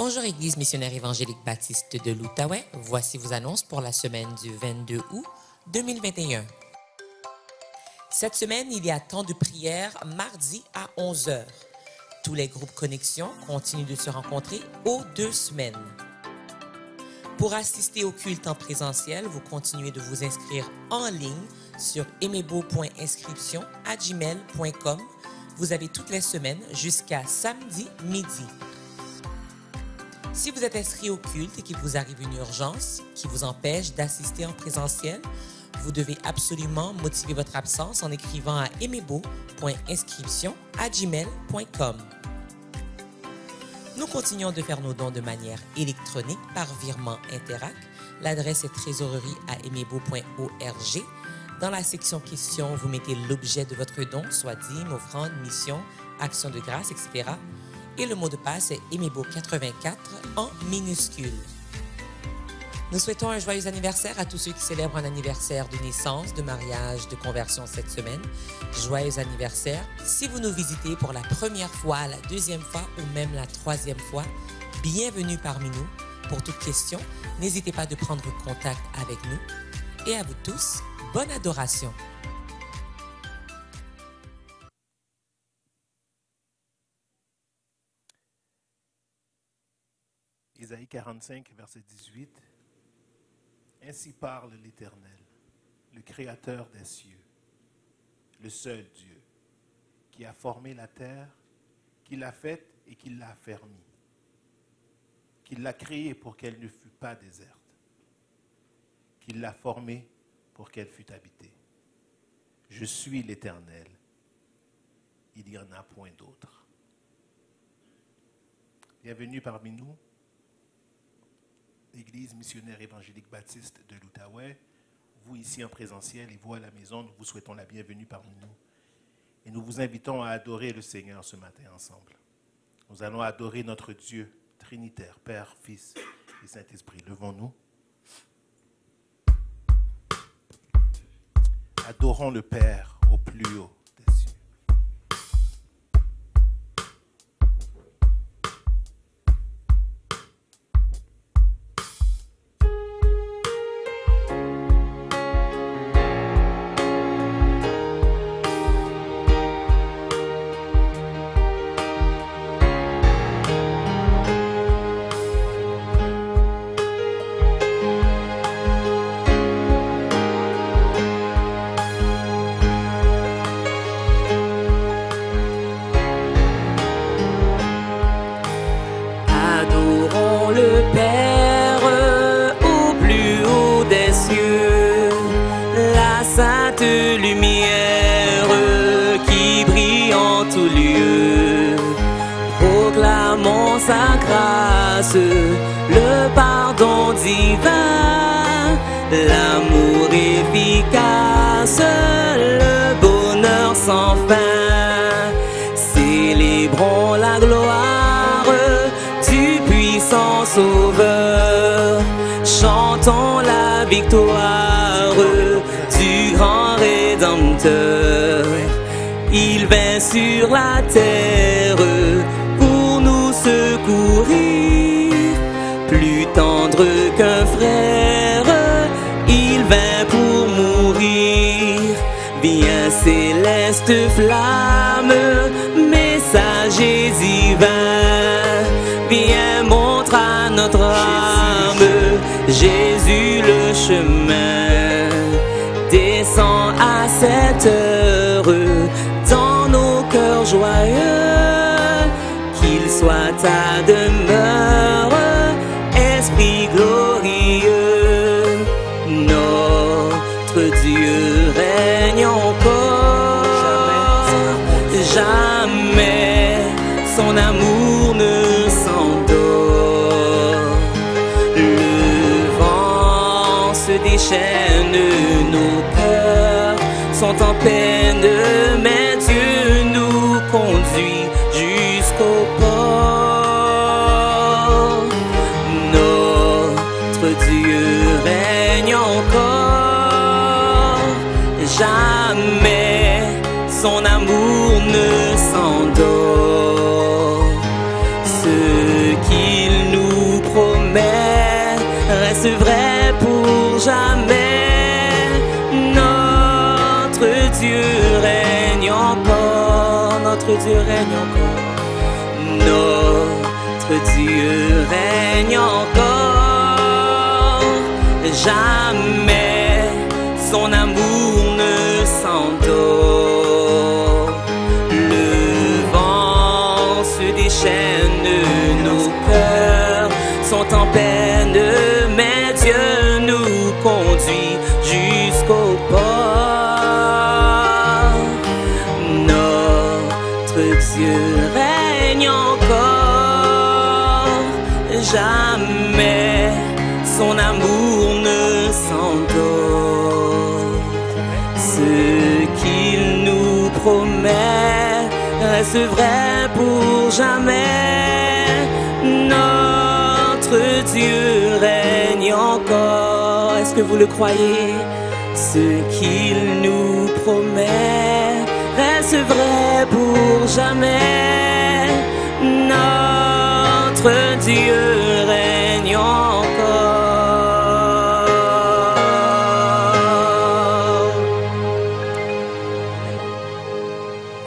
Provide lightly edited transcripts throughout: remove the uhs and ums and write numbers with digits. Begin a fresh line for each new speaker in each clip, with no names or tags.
Bonjour Église missionnaire évangélique baptiste de l'Outaouais. Voici vos annonces pour la semaine du 22 août 2021. Cette semaine, il y a temps de prière mardi à 11h. Tous les groupes Connexion continuent de se rencontrer aux 2 semaines. Pour assister au culte en présentiel, vous continuez de vous inscrire en ligne sur emebo.inscription@gmail.com. Vous avez toutes les semaines jusqu'à samedi midi. Si vous êtes inscrit au culte et qu'il vous arrive une urgence qui vous empêche d'assister en présentiel, vous devez absolument motiver votre absence en écrivant à emebo.inscription@gmail.com. Nous continuons de faire nos dons de manière électronique par virement Interac. L'adresse est trésorerie@emebo.org. Dans la section questions, vous mettez l'objet de votre don, soit dîme, offrande, mission, action de grâce, etc. Et le mot de passe est Emebo84 en minuscule. Nous souhaitons un joyeux anniversaire à tous ceux qui célèbrent un anniversaire de naissance, de mariage, de conversion cette semaine. Joyeux anniversaire. Si vous nous visitez pour la première fois, la deuxième fois ou même la troisième fois, bienvenue parmi nous. Pour toute question, n'hésitez pas de prendre contact avec nous. Et à vous tous, bonne adoration.
Ésaïe 45, verset 18. Ainsi parle l'Éternel, le Créateur des cieux, le seul Dieu, qui a formé la terre, qui l'a faite et qui l'a affermie, qui l'a créée pour qu'elle ne fût pas déserte, qui l'a formée pour qu'elle fût habitée. Je suis l'Éternel, il n'y en a point d'autre. Bienvenue parmi nous. L'Église missionnaire évangélique baptiste de l'Outaouais, vous ici en présentiel et vous à la maison, nous vous souhaitons la bienvenue parmi nous. Et nous vous invitons à adorer le Seigneur ce matin ensemble. Nous allons adorer notre Dieu trinitaire, Père, Fils et Saint-Esprit. Levons-nous. Adorons le Père au plus haut des cieux.
Le pardon divin, l'amour efficace, le bonheur sans fin. Célébrons la gloire du puissant Sauveur. Chantons la victoire du grand Rédempteur. Il vint sur la terre pour nous secourir. Plus tendre qu'un frère, il vint pour mourir. Bien céleste flamme, messager divin, viens montre à notre âme Jésus le chemin. Descends à cette heure dans nos cœurs joyeux, qu'il soit ta demeure, Esprit glorieux. Notre Dieu règne encore, jamais son amour ne s'endort. Le vent se déchaîne, nos cœurs sont en peine, mais Dieu nous conduit jusqu'au port. Notre Dieu règne encore, jamais son amour ne s'endort. Ce qu'il nous vrai pour jamais. Notre Dieu règne encore, notre Dieu règne encore. Notre Dieu règne encore. Jamais son amour ne s'endort. Le vent se déchaîne, nos cœurs sont en peine, mais Dieu nous conduit jusqu'au port. Notre Dieu règne encore. Jamais son amour ne s'endort. Ce qu'il nous promet reste vrai pour jamais. Notre Dieu règne encore. Est-ce que vous le croyez? Ce qu'il nous promet reste vrai pour jamais. Notre Dieu règne encore.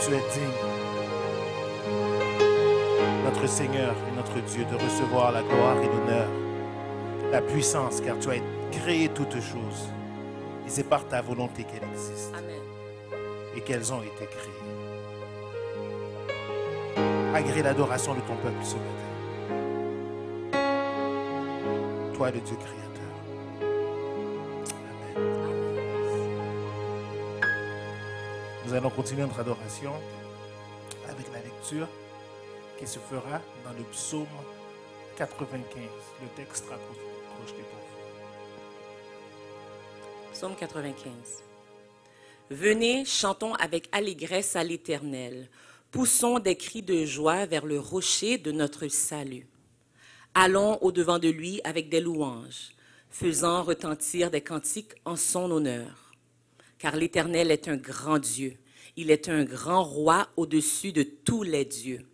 Tu es digne, notre Seigneur et notre Dieu, de recevoir la gloire et l'honneur, la puissance, car tu as créé toutes choses. Et c'est par ta volonté qu'elles existent.
Amen.
Et qu'elles ont été créées. Agrée l'adoration de ton peuple ce matin. Toi, le Dieu créateur. Amen. Nous allons continuer notre adoration avec la lecture qui se fera dans le psaume 95. Le texte sera projeté pour vous.
Psaume 95. Venez, chantons avec allégresse à l'Éternel. Poussons des cris de joie vers le rocher de notre salut. Allons au-devant de lui avec des louanges, faisant retentir des cantiques en son honneur. Car l'Éternel est un grand Dieu. Il est un grand roi au-dessus de tous les dieux.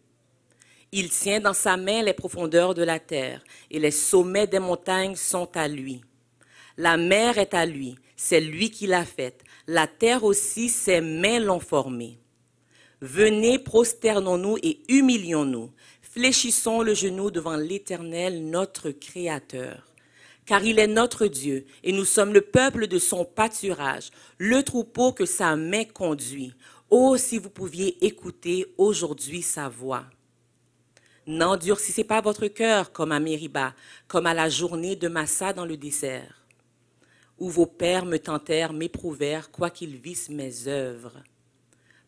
Il tient dans sa main les profondeurs de la terre, et les sommets des montagnes sont à lui. La mer est à lui, c'est lui qui l'a faite. La terre aussi, ses mains l'ont formée. Venez, prosternons-nous et humilions-nous. Fléchissons le genou devant l'Éternel, notre Créateur. Car il est notre Dieu, et nous sommes le peuple de son pâturage, le troupeau que sa main conduit. Oh, si vous pouviez écouter aujourd'hui sa voix. N'endurcissez pas votre cœur comme à Mériba, comme à la journée de Massa dans le désert, où vos pères me tentèrent, m'éprouvèrent, quoiqu'ils vissent mes œuvres.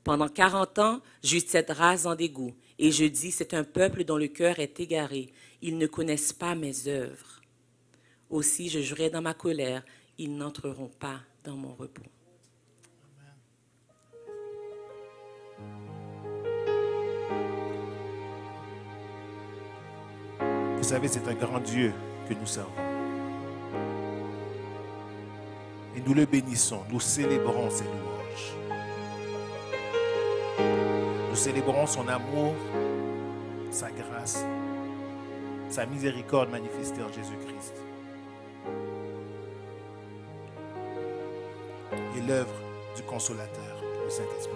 Pendant 40 ans, j'eus cette race en dégoût, et je dis, c'est un peuple dont le cœur est égaré, ils ne connaissent pas mes œuvres. Aussi, je jurai dans ma colère, ils n'entreront pas dans mon repos.
Vous savez, c'est un grand Dieu que nous servons. Et nous le bénissons, nous célébrons ses louanges. Nous célébrons son amour, sa grâce, sa miséricorde manifestée en Jésus-Christ. Et l'œuvre du Consolateur, le Saint-Esprit.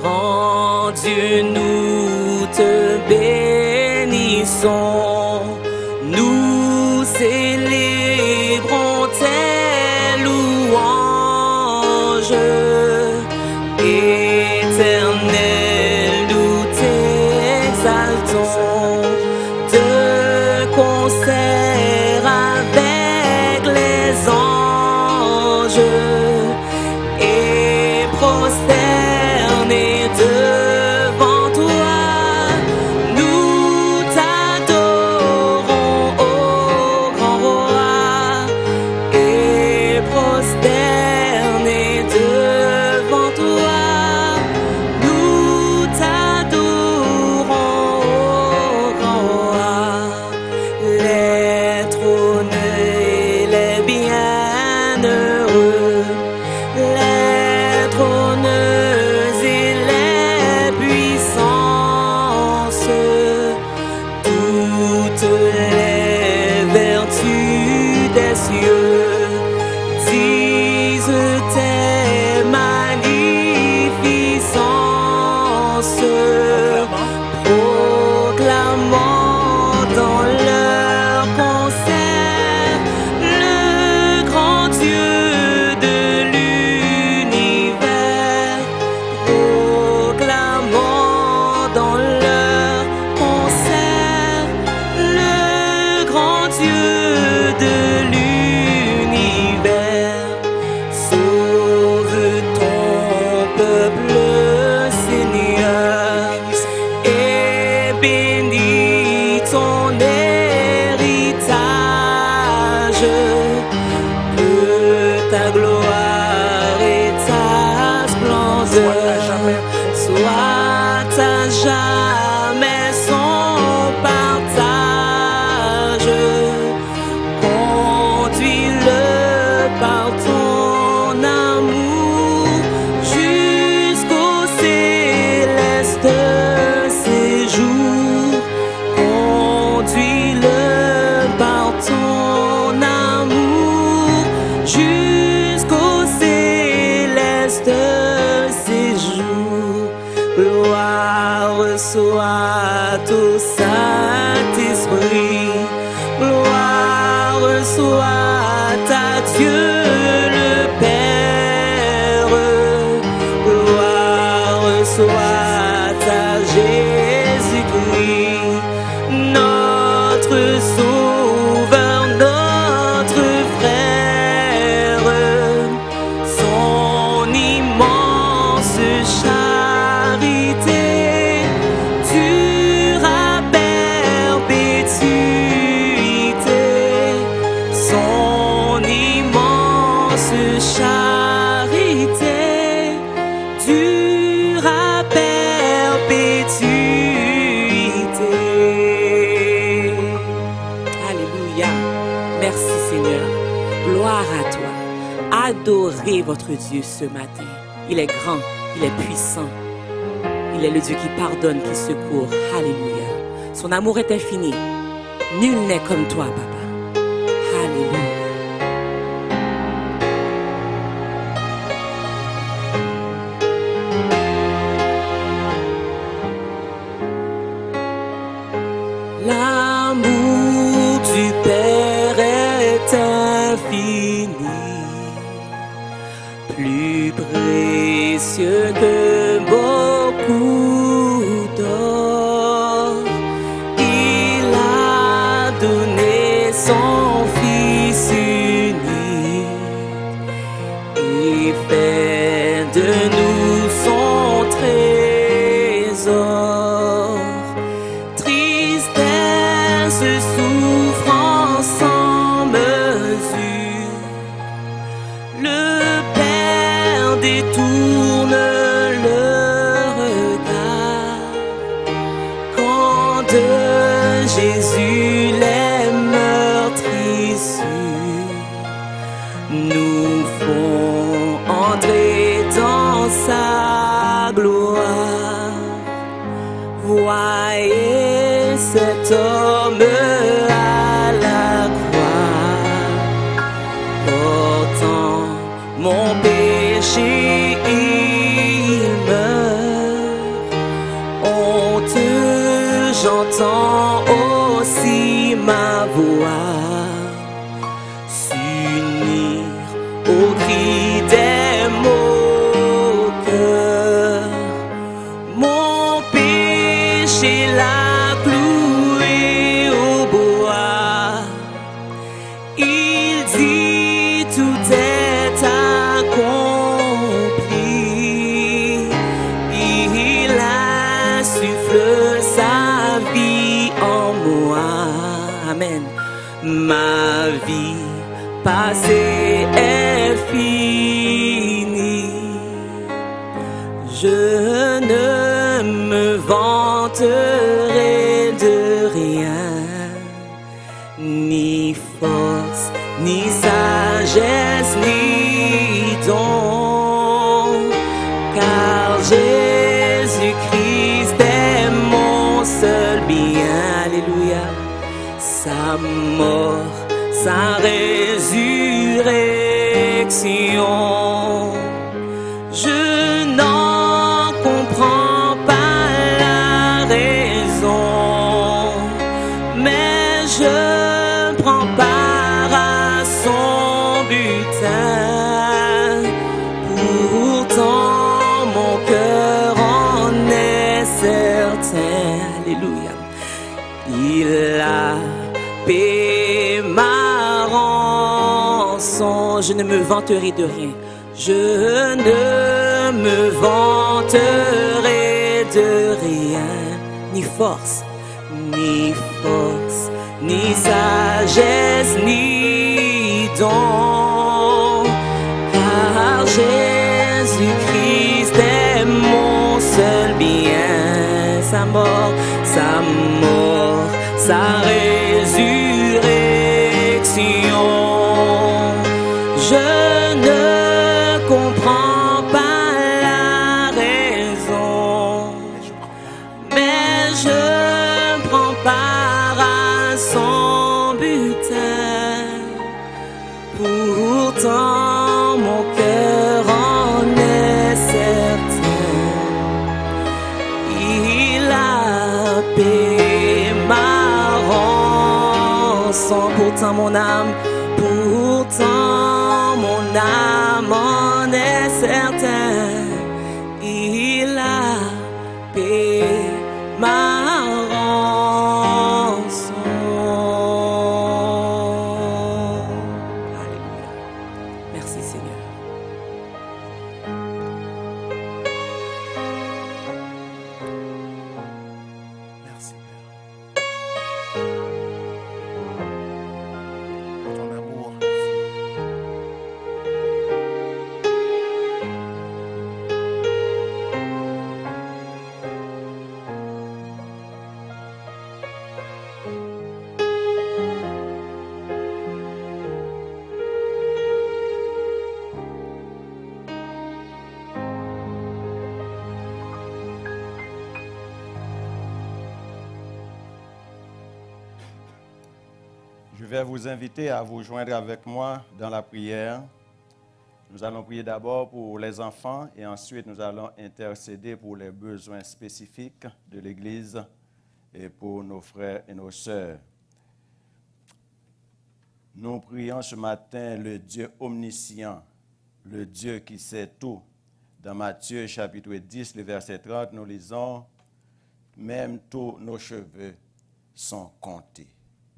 Grand Dieu, nous te bénissons, nous célébrons tes louanges. Éternel, nous t'exaltons de concert avec les anges et prosternés devant toi, nous t'adorons. peuple, Seigneur, et bénis ton héritage de ta gloire et ta splendeur. Soit à jamais son partage. Conduis-le par ton amour jusqu'au céleste séjour. Conduis-le par ton amour jusqu'au céleste séjour. Gloire soit au Saint-Esprit, gloire soit à Dieu le Père, gloire soit à Jésus-Christ, notre Sauveur, notre frère, son immense charité dure à perpétuité, son immense charité dure à perpétuité. Alléluia. Merci Seigneur. Gloire à toi. Adorez votre Dieu ce matin. Il est grand, il est puissant. Il est le Dieu qui pardonne, qui secourt. Alléluia. Son amour est infini. Nul n'est comme toi, Papa. Alléluia. L'amour du Père est infini, plus précieux que beaucoup d'or. Il a donné son Fils unique et fait de nous son trésor. Tristesse, souffrance sans mesure, le Père détourne le regard quand de Jésus les meurtrissures nous font entrer dans sa gloire. Voyez cet homme à la croix, portant mon péché, il meurt. Honteux, j'entends aussi ma voix s'unir au cri des moqueurs. Mon péché l'a cloué au bois. Il dit tout est accompli. Il insuffle sa vie en moi. Amen. Ma vie passée est finie. Je ne me vanterai de rien, ni force, ni sagesse, ni don, car Jésus-Christ est mon seul bien. Alléluia. Sa mort, sa résurrection, je n'en comprends pas la raison, mais je prends part à son butin. Pourtant mon cœur en est certain. Alléluia. Il a payé ma rançon. Je ne me vanterai de rien. Je ne me vanterai de rien, ni force, ni sagesse, ni don, car Jésus-Christ est mon seul bien, sa mort, sa résurrection. Je ne comprends pas la raison, mais je prends part à son butin. Pourtant mon cœur en est certain, il a payé ma rançon. Pourtant mon âme en est certain, il a payé ma rançon. Alléluia. Merci Seigneur.
Merci, Père. Pour ton amour.
Je vais vous inviter à vous joindre avec moi dans la prière. Nous allons prier d'abord pour les enfants et ensuite nous allons intercéder pour les besoins spécifiques de l'Église et pour nos frères et nos sœurs. Nous prions ce matin le Dieu omniscient, le Dieu qui sait tout. Dans Matthieu chapitre 10, le verset 30, nous lisons « Même tous nos cheveux sont comptés ».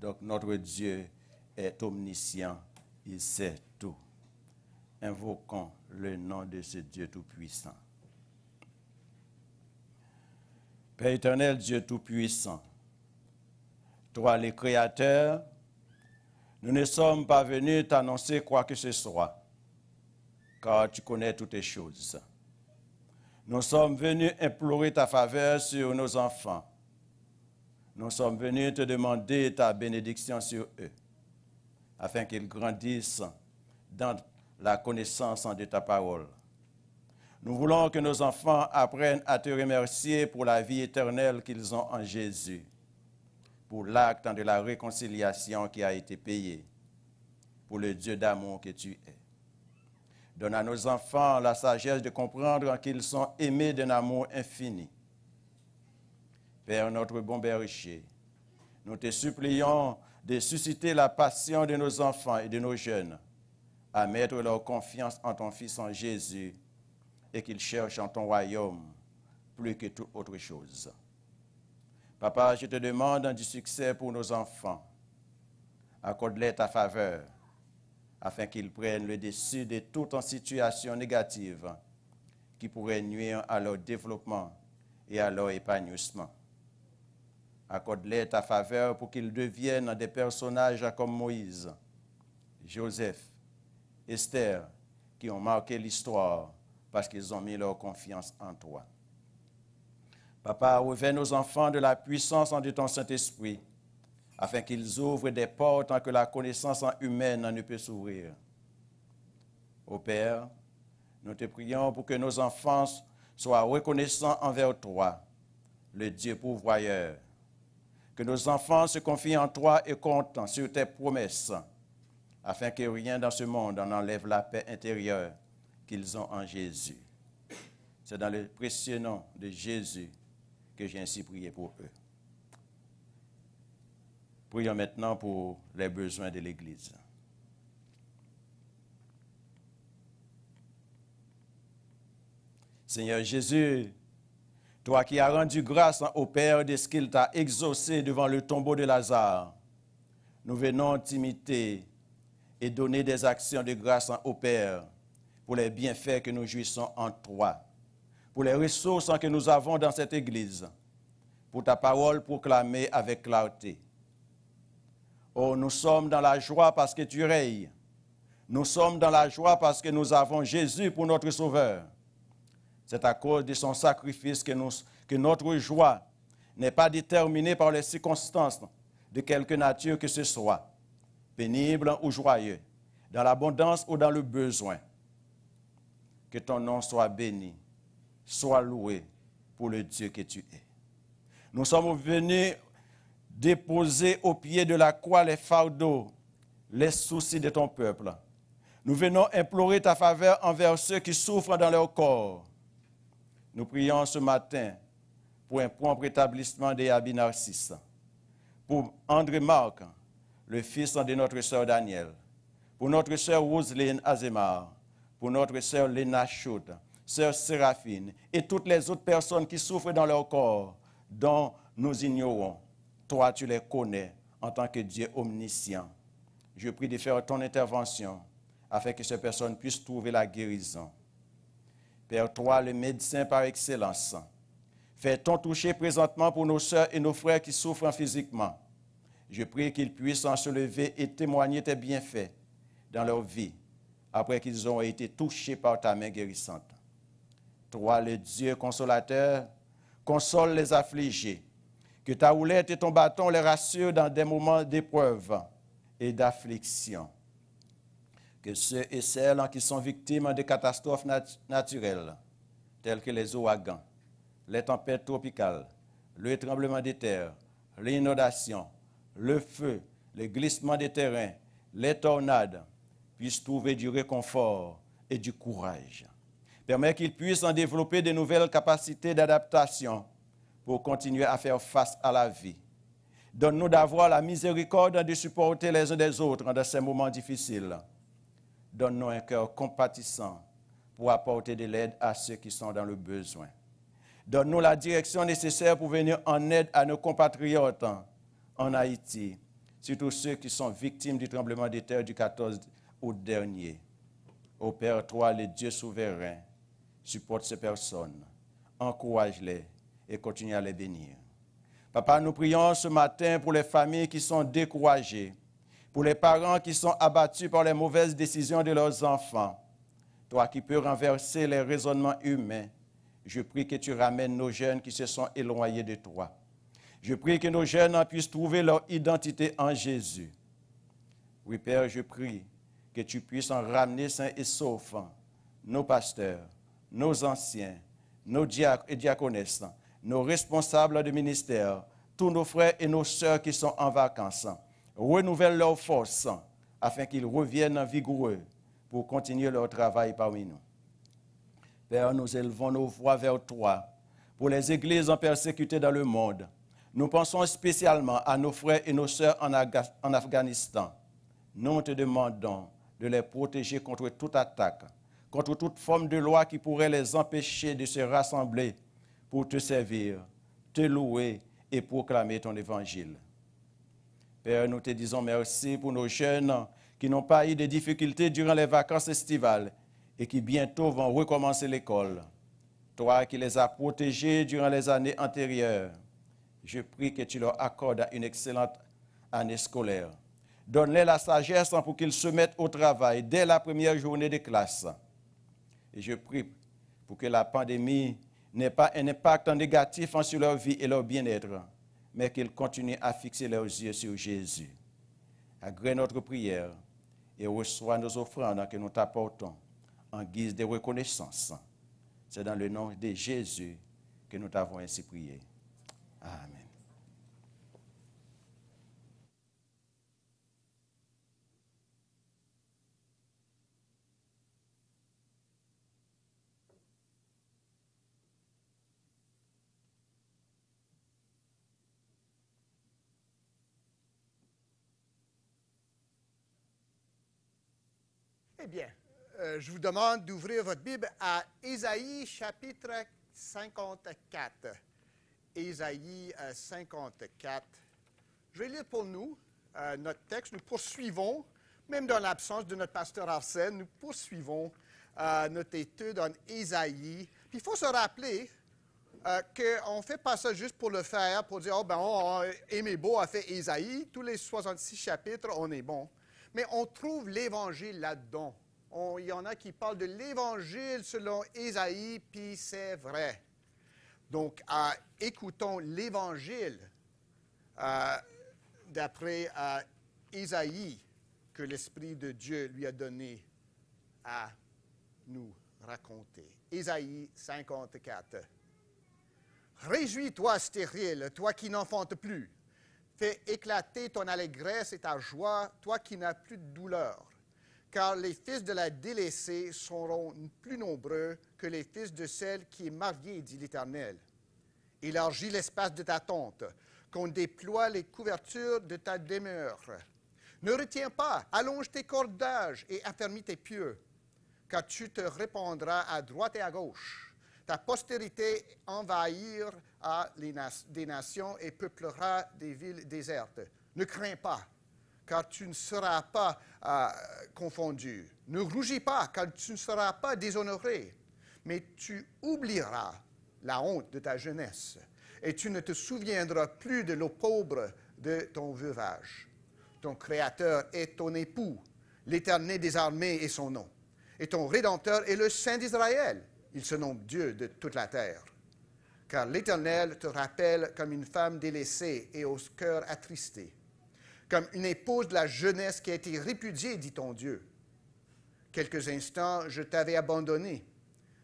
Donc notre Dieu est omniscient, il sait tout. Invoquons le nom de ce Dieu tout-puissant. Père éternel, Dieu tout-puissant, toi le Créateur, nous ne sommes pas venus t'annoncer quoi que ce soit, car tu connais toutes les choses. Nous sommes venus implorer ta faveur sur nos enfants. Nous sommes venus te demander ta bénédiction sur eux, afin qu'ils grandissent dans la connaissance de ta parole. Nous voulons que nos enfants apprennent à te remercier pour la vie éternelle qu'ils ont en Jésus, pour l'acte de la réconciliation qui a été payé, pour le Dieu d'amour que tu es. Donne à nos enfants la sagesse de comprendre qu'ils sont aimés d'un amour infini. Père, notre bon berger, nous te supplions de susciter la passion de nos enfants et de nos jeunes à mettre leur confiance en ton Fils en Jésus et qu'ils cherchent en ton royaume plus que toute autre chose. Papa, je te demande du succès pour nos enfants. Accorde-leur ta faveur afin qu'ils prennent le dessus de toute situation négative qui pourrait nuire à leur développement et à leur épanouissement. Accorde-leur ta faveur pour qu'ils deviennent des personnages comme Moïse, Joseph, Esther, qui ont marqué l'histoire parce qu'ils ont mis leur confiance en toi. Papa, revêt nos enfants de la puissance de ton Saint-Esprit, afin qu'ils ouvrent des portes que la connaissance humaine ne peut s'ouvrir. Ô Père, nous te prions pour que nos enfants soient reconnaissants envers toi, le Dieu pourvoyeur. Que nos enfants se confient en toi et comptent sur tes promesses, afin que rien dans ce monde n'enlève la paix intérieure qu'ils ont en Jésus. C'est dans le précieux nom de Jésus que j'ai ainsi prié pour eux. Prions maintenant pour les besoins de l'Église. Seigneur Jésus, toi qui as rendu grâce au Père de ce qu'il t'a exaucé devant le tombeau de Lazare, nous venons t'imiter et donner des actions de grâce au Père pour les bienfaits que nous jouissons en toi, pour les ressources que nous avons dans cette Église, pour ta parole proclamée avec clarté. Oh, nous sommes dans la joie parce que tu règnes. Nous sommes dans la joie parce que nous avons Jésus pour notre Sauveur. C'est à cause de son sacrifice que notre joie n'est pas déterminée par les circonstances de quelque nature que ce soit, pénible ou joyeux, dans l'abondance ou dans le besoin. Que ton nom soit béni, soit loué pour le Dieu que tu es. Nous sommes venus déposer au pied de la croix les fardeaux, les soucis de ton peuple. Nous venons implorer ta faveur envers ceux qui souffrent dans leur corps. Nous prions ce matin pour un prompt rétablissement des habits Narcisse, pour André Marc, le fils de notre sœur Daniel, pour notre sœur Roselyne Azemar, pour notre sœur Léna Choute, sœur Séraphine et toutes les autres personnes qui souffrent dans leur corps, dont nous ignorons. Toi, tu les connais en tant que Dieu omniscient. Je prie de faire ton intervention afin que ces personnes puissent trouver la guérison. Père, toi, le médecin par excellence, fais ton toucher présentement pour nos sœurs et nos frères qui souffrent physiquement. Je prie qu'ils puissent en se lever et témoigner tes bienfaits dans leur vie, après qu'ils ont été touchés par ta main guérissante. Toi, le Dieu consolateur, console les affligés. Que ta houlette et ton bâton les rassurent dans des moments d'épreuve et d'affliction. Que ceux et celles qui sont victimes de catastrophes naturelles, telles que les ouragans, les tempêtes tropicales, le tremblement de terre, l'inondation, le feu, le glissement des terrains, les tornades, puissent trouver du réconfort et du courage. Permets qu'ils puissent en développer de nouvelles capacités d'adaptation pour continuer à faire face à la vie. Donne-nous d'avoir la miséricorde de supporter les uns des autres dans ces moments difficiles. Donne-nous un cœur compatissant pour apporter de l'aide à ceux qui sont dans le besoin. Donne-nous la direction nécessaire pour venir en aide à nos compatriotes en Haïti, surtout ceux qui sont victimes du tremblement de terre du 14 août dernier. Ô Père, toi, le Dieu souverain, supporte ces personnes, encourage-les et continue à les bénir. Papa, nous prions ce matin pour les familles qui sont découragées, pour les parents qui sont abattus par les mauvaises décisions de leurs enfants. Toi qui peux renverser les raisonnements humains, je prie que tu ramènes nos jeunes qui se sont éloignés de toi. Je prie que nos jeunes puissent trouver leur identité en Jésus. Oui, Père, je prie que tu puisses en ramener sains et saufs nos pasteurs, nos anciens, nos diacres et diaconesses, nos responsables de ministère, tous nos frères et nos sœurs qui sont en vacances. Renouvelle leurs forces afin qu'ils reviennent vigoureux pour continuer leur travail parmi nous. Père, nous élevons nos voix vers toi pour les églises persécutées dans le monde. Nous pensons spécialement à nos frères et nos sœurs en Afghanistan. Nous te demandons de les protéger contre toute attaque, contre toute forme de loi qui pourrait les empêcher de se rassembler pour te servir, te louer et proclamer ton évangile. Père, nous te disons merci pour nos jeunes qui n'ont pas eu de difficultés durant les vacances estivales et qui bientôt vont recommencer l'école. Toi qui les as protégés durant les années antérieures, je prie que tu leur accordes une excellente année scolaire. Donne-les la sagesse pour qu'ils se mettent au travail dès la première journée de classe. Et je prie pour que la pandémie n'ait pas un impact négatif sur leur vie et leur bien-être, mais qu'ils continuent à fixer leurs yeux sur Jésus. Agrée notre prière et reçois nos offrandes que nous t'apportons en guise de reconnaissance. C'est dans le nom de Jésus que nous t'avons ainsi prié. Amen.
Eh bien, je vous demande d'ouvrir votre Bible à Ésaïe chapitre 54. Ésaïe 54. Je vais lire pour nous notre texte. Nous poursuivons, même dans l'absence de notre pasteur Arsène, nous poursuivons notre étude en Ésaïe. Puis il faut se rappeler qu'on ne fait pas ça juste pour le faire, pour dire, Aimé Beau a fait Ésaïe, tous les 66 chapitres, on est bon. Mais on trouve l'Évangile là-dedans. Il y en a qui parlent de l'Évangile selon Ésaïe, puis c'est vrai. Donc, écoutons l'Évangile d'après Ésaïe que l'Esprit de Dieu lui a donné à nous raconter. Ésaïe 54. Réjouis-toi, stérile, toi qui n'enfantes plus. Fais éclater ton allégresse et ta joie, toi qui n'as plus de douleur. Car les fils de la délaissée seront plus nombreux que les fils de celle qui est mariée, dit l'Éternel. Élargis l'espace de ta tente, qu'on déploie les couvertures de ta demeure. Ne retiens pas, allonge tes cordages et affermis tes pieux, car tu te répandras à droite et à gauche. Ta postérité envahira des nations et peuplera des villes désertes. Ne crains pas, car tu ne seras pas confondu. Ne rougis pas, car tu ne seras pas déshonoré. Mais tu oublieras la honte de ta jeunesse, et tu ne te souviendras plus de l'opprobre de ton veuvage. Ton Créateur est ton époux, l'Éternel des armées est son nom, et ton Rédempteur est le Saint d'Israël. Il se nomme Dieu de toute la terre. Car l'Éternel te rappelle comme une femme délaissée et au cœur attristé, comme une épouse de la jeunesse qui a été répudiée, dit ton Dieu. Quelques instants, je t'avais abandonné,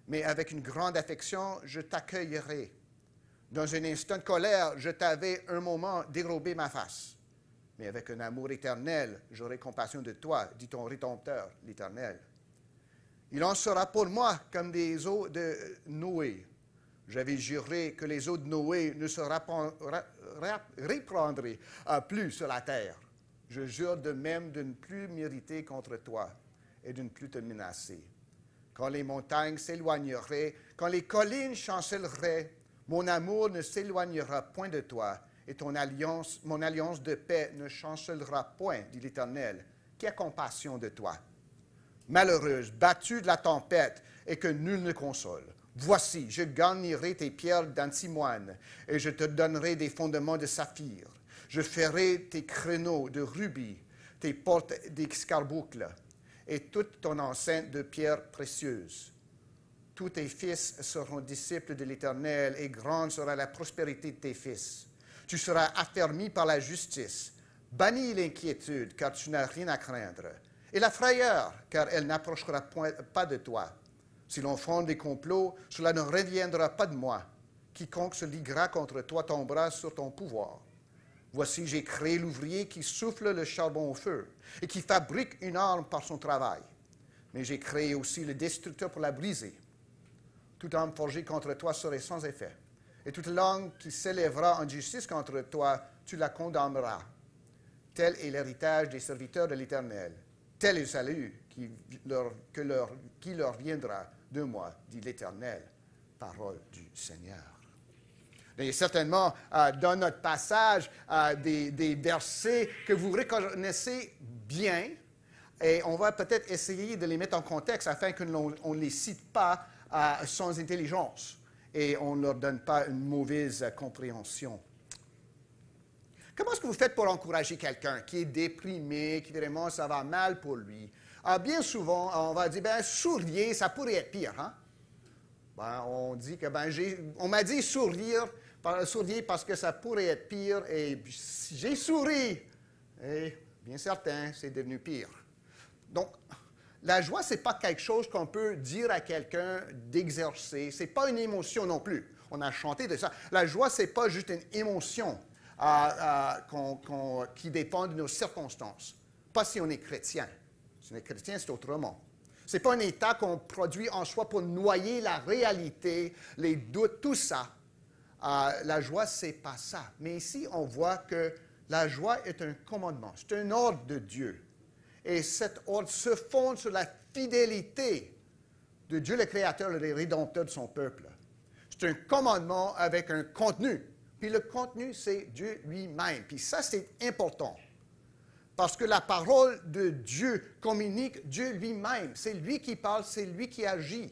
mais avec une grande affection, je t'accueillerai. Dans un instant de colère, je t'avais un moment dérobé ma face. Mais avec un amour éternel, j'aurai compassion de toi, dit ton Rédempteur, l'Éternel. Il en sera pour moi comme des eaux de Noé. J'avais juré que les eaux de Noé ne se réprendraient plus sur la terre. Je jure de même de ne plus m'irriter contre toi et de ne plus te menacer. Quand les montagnes s'éloigneraient, quand les collines chancelleraient, mon amour ne s'éloignera point de toi, et mon alliance de paix ne chancellera point, dit l'Éternel, qui a compassion de toi. Malheureuse, battue de la tempête, et que nul ne console. Voici, je garnirai tes pierres d'antimoine, et je te donnerai des fondements de saphir. Je ferai tes créneaux de rubis, tes portes d'escarboucle, et toute ton enceinte de pierres précieuses. Tous tes fils seront disciples de l'Éternel, et grande sera la prospérité de tes fils. Tu seras affermi par la justice. Bannis l'inquiétude, car tu n'as rien à craindre. Et la frayeur, car elle n'approchera pas de toi. Si l'on fonde des complots, cela ne reviendra pas de moi. Quiconque se liguera contre toi tombera sur ton pouvoir. Voici, j'ai créé l'ouvrier qui souffle le charbon au feu et qui fabrique une arme par son travail. Mais j'ai créé aussi le destructeur pour la briser. Toute arme forgée contre toi serait sans effet. Et toute langue qui s'élèvera en justice contre toi, tu la condamneras. Tel est l'héritage des serviteurs de l'Éternel. Tel est le salut qui leur viendra de moi, dit l'Éternel, parole du Seigneur. Il y a certainement dans notre passage des versets que vous reconnaissez bien, et on va peut-être essayer de les mettre en contexte afin que l'on ne les cite pas sans intelligence et on ne leur donne pas une mauvaise compréhension. Comment est-ce que vous faites pour encourager quelqu'un qui est déprimé, qui vraiment ça va mal pour lui? Bien souvent, on va dire, souriez, ça pourrait être pire. Hein? On dit que, on m'a dit souriez parce que ça pourrait être pire, et j'ai souri. Et bien certain, c'est devenu pire. Donc, la joie, ce n'est pas quelque chose qu'on peut dire à quelqu'un d'exercer. Ce n'est pas une émotion non plus. On a chanté de ça. La joie, ce n'est pas juste une émotion qui dépend de nos circonstances. Pas si on est chrétien. Si on est chrétien, c'est autrement. Ce n'est pas un état qu'on produit en soi pour noyer la réalité, les doutes, tout ça. La joie, ce n'est pas ça. Mais ici, on voit que la joie est un commandement. C'est un ordre de Dieu. Et cet ordre se fonde sur la fidélité de Dieu le Créateur et le Rédempteur de son peuple. C'est un commandement avec un contenu. Puis le contenu, c'est Dieu lui-même. Puis ça, c'est important. Parce que la parole de Dieu communique Dieu lui-même. C'est lui qui parle, c'est lui qui agit.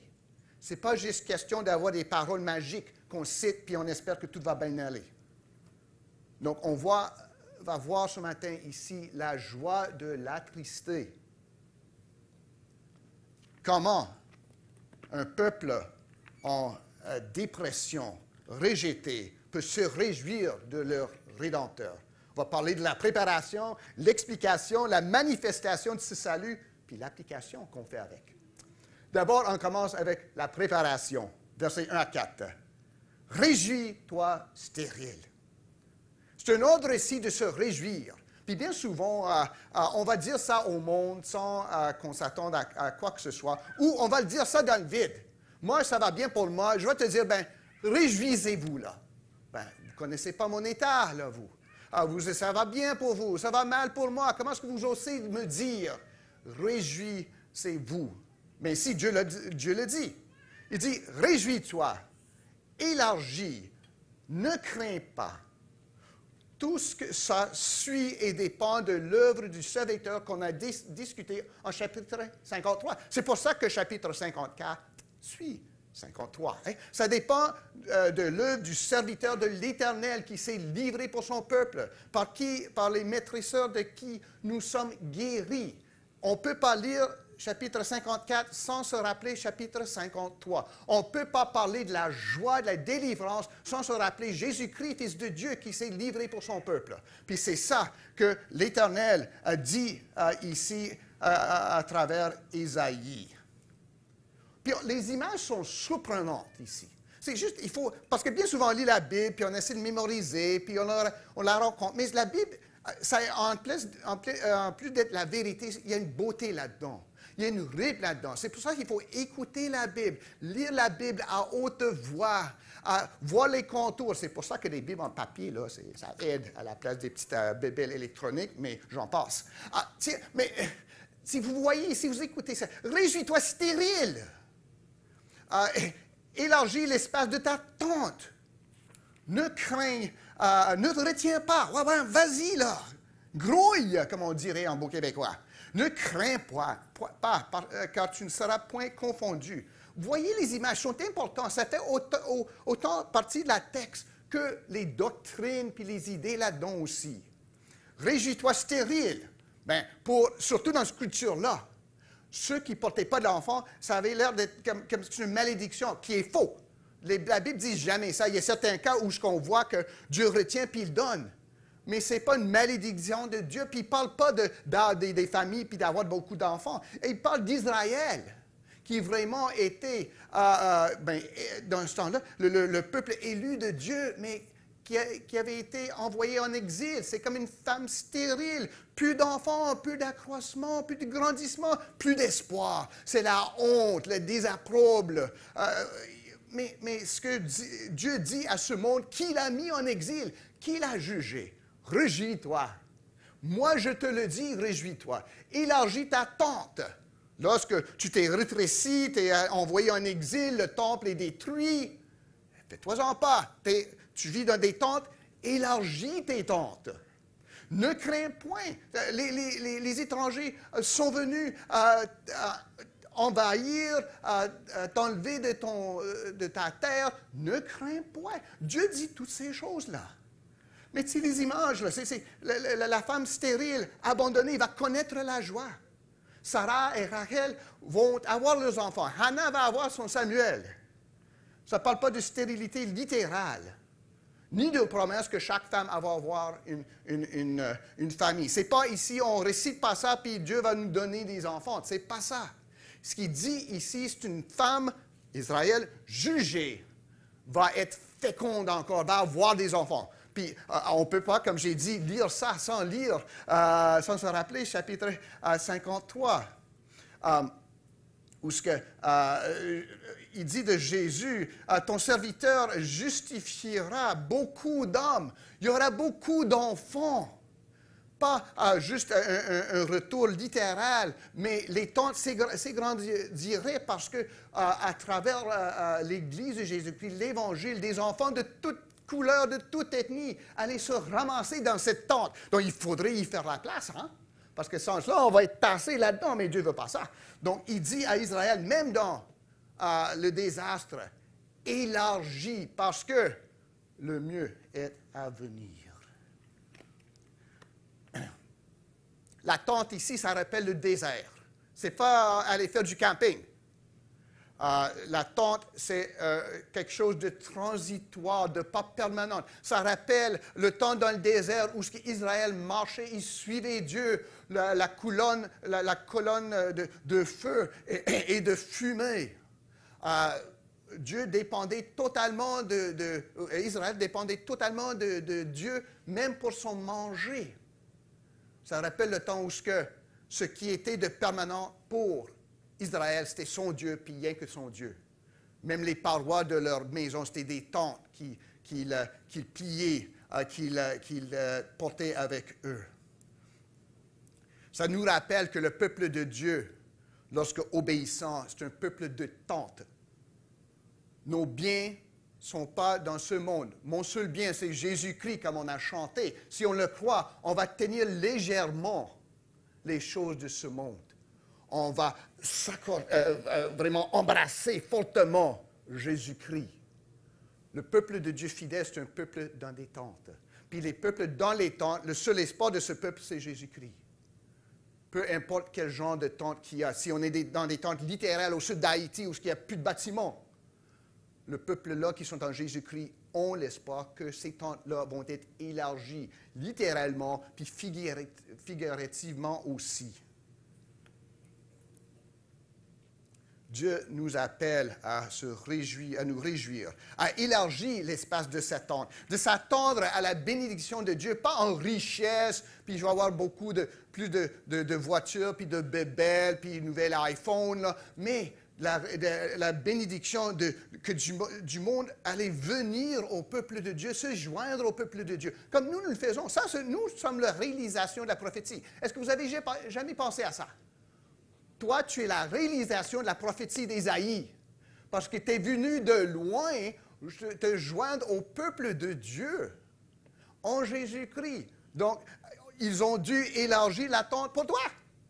Ce n'est pas juste question d'avoir des paroles magiques qu'on cite puis on espère que tout va bien aller. Donc, on va voir ce matin ici la joie de l'attristé. Comment un peuple en dépression, rejeté, peut se réjouir de leur Rédempteur. On va parler de la préparation, l'explication, la manifestation de ce salut, puis l'application qu'on fait avec. D'abord, on commence avec la préparation, versets 1 à 4. « Réjouis-toi, stérile. » C'est un autre récit de se réjouir. Puis bien souvent, on va dire ça au monde sans qu'on s'attende à quoi que ce soit, ou on va le dire ça dans le vide. Moi, ça va bien pour moi. Je vais te dire, réjouissez-vous, là. Vous ne connaissez pas mon état, là, vous. Ça va bien pour vous, ça va mal pour moi. Comment est-ce que vous osez me dire, réjouissez-vous? Mais si Dieu le dit. Il dit, réjouis-toi, élargis, ne crains pas. Tout ce que ça suit et dépend de l'œuvre du serviteur qu'on a discuté en chapitre 53. C'est pour ça que chapitre 54 suit 53. Hein? Ça dépend de l'œuvre du serviteur de l'Éternel qui s'est livré pour son peuple, par les maîtresseurs de qui nous sommes guéris. On ne peut pas lire chapitre 54 sans se rappeler chapitre 53. On ne peut pas parler de la joie, de la délivrance sans se rappeler Jésus-Christ, Fils de Dieu, qui s'est livré pour son peuple. Puis c'est ça que l'Éternel a dit ici à travers Ésaïe. Puis les images sont surprenantes ici. C'est juste, parce que bien souvent on lit la Bible, puis on essaie de mémoriser, puis on la rencontre. Mais la Bible, en plus d'être la vérité, il y a une beauté là-dedans. Il y a une rythme là-dedans. C'est pour ça qu'il faut écouter la Bible, lire la Bible à haute voix, voir les contours. C'est pour ça que les Bibles en papier, là, ça aide à la place des petites Bibles électroniques, mais j'en passe. Mais si vous voyez, si vous écoutez ça, réjouis-toi stérile. Élargis l'espace de ta tente. Ne crains, ne te retiens pas. Ouais, vas-y, là. Grouille, comme on dirait en beau québécois. Ne crains pas, car tu ne seras point confondu. Voyez les images, sont importantes. Ça fait autant partie de la texte que les doctrines puis les idées là-dedans aussi. Réjouis-toi stérile. Surtout dans cette culture-là, ceux qui ne portaient pas d'enfants, ça avait l'air d'être comme une malédiction, qui est faux. La Bible dit jamais ça. Il y a certains cas où on voit que Dieu retient puis il donne. Mais ce n'est pas une malédiction de Dieu. Puis il ne parle pas des familles puis d'avoir beaucoup d'enfants. Et il parle d'Israël, qui vraiment était, dans ce temps-là, le peuple élu de Dieu, mais qui avait été envoyé en exil. C'est comme une femme stérile. Plus d'enfants, plus d'accroissement, plus de grandissement, plus d'espoir. C'est la honte, le désapprobre. Mais ce que Dieu dit à ce monde qu'il a mis en exil, qu'il a jugé, réjouis-toi. Moi, je te le dis, réjouis-toi. Élargis ta tente. Lorsque tu t'es rétréci, tu es envoyé en exil, le temple est détruit, fais-toi-en pas. Tu vis dans des tentes, élargis tes tentes. Ne crains point. Les étrangers sont venus envahir, t'enlever de ta terre. Ne crains point. Dieu dit toutes ces choses-là. Mais tu sais, les images, là, la femme stérile, abandonnée, va connaître la joie. Sarah et Rachel vont avoir leurs enfants. Hannah va avoir son Samuel. Ça ne parle pas de stérilité littérale, ni de promesse que chaque femme va avoir une famille. Ce n'est pas ici, on ne récite pas ça, puis Dieu va nous donner des enfants. Ce n'est pas ça. Ce qu'il dit ici, c'est une femme, Israël, jugée, va être féconde encore, va avoir des enfants. Puis, on ne peut pas, comme j'ai dit, lire ça sans se rappeler chapitre 53, où il dit de Jésus, ton serviteur justifiera beaucoup d'hommes. Il y aura beaucoup d'enfants. Pas juste un retour littéral, mais les tentes s'agrandiraient parce que à travers l'Église de Jésus-Christ, l'Évangile, des enfants de toutes couleurs, de toute ethnie, allaient se ramasser dans cette tente. Donc, il faudrait y faire la place, hein? Parce que sans cela, on va être tassé là-dedans, mais Dieu ne veut pas ça. Donc, il dit à Israël, même dans le désastre, élargis, parce que le mieux est à venir. La tente ici, ça rappelle le désert. Ce n'est pas aller faire du camping. La tente, c'est quelque chose de transitoire, de pas permanent. Ça rappelle le temps dans le désert où Israël marchait, il suivait Dieu, la colonne de feu et de fumée. Dieu dépendait totalement Israël dépendait totalement de Dieu, même pour son manger. Ça rappelle le temps où ce qui était de permanent pour Israël, c'était son Dieu, puis rien que son Dieu. Même les parois de leur maison, c'était des tentes qu'ils pliaient, qu'ils portaient avec eux. Ça nous rappelle que le peuple de Dieu, lorsque obéissant, c'est un peuple de tentes. Nos biens ne sont pas dans ce monde. Mon seul bien, c'est Jésus-Christ, comme on a chanté. Si on le croit, on va tenir légèrement les choses de ce monde. On va vraiment embrasser fortement Jésus-Christ. Le peuple de Dieu fidèle, c'est un peuple dans des tentes. Puis les peuples dans les tentes, le seul espoir de ce peuple, c'est Jésus-Christ. Peu importe quel genre de tente qu'il y a. Si on est dans des tentes littérales au sud d'Haïti, où il n'y a plus de bâtiments, le peuple-là qui sont en Jésus-Christ ont l'espoir que ces tentes-là vont être élargies, littéralement, puis figurativement aussi. Dieu nous appelle à nous réjouir, à élargir l'espace de sa tente, de s'attendre à la bénédiction de Dieu, pas en richesse, puis je vais avoir plus de voitures, puis de bébelles, puis un nouvel iPhone, là, mais la bénédiction que du monde allait venir au peuple de Dieu, se joindre au peuple de Dieu. Comme nous le faisons. Ça, nous sommes la réalisation de la prophétie. Est-ce que vous avez jamais pensé à ça? Toi, tu es la réalisation de la prophétie d'Ésaïe. Parce que tu es venu de loin te joindre au peuple de Dieu en Jésus-Christ. Donc, ils ont dû élargir la tente pour toi,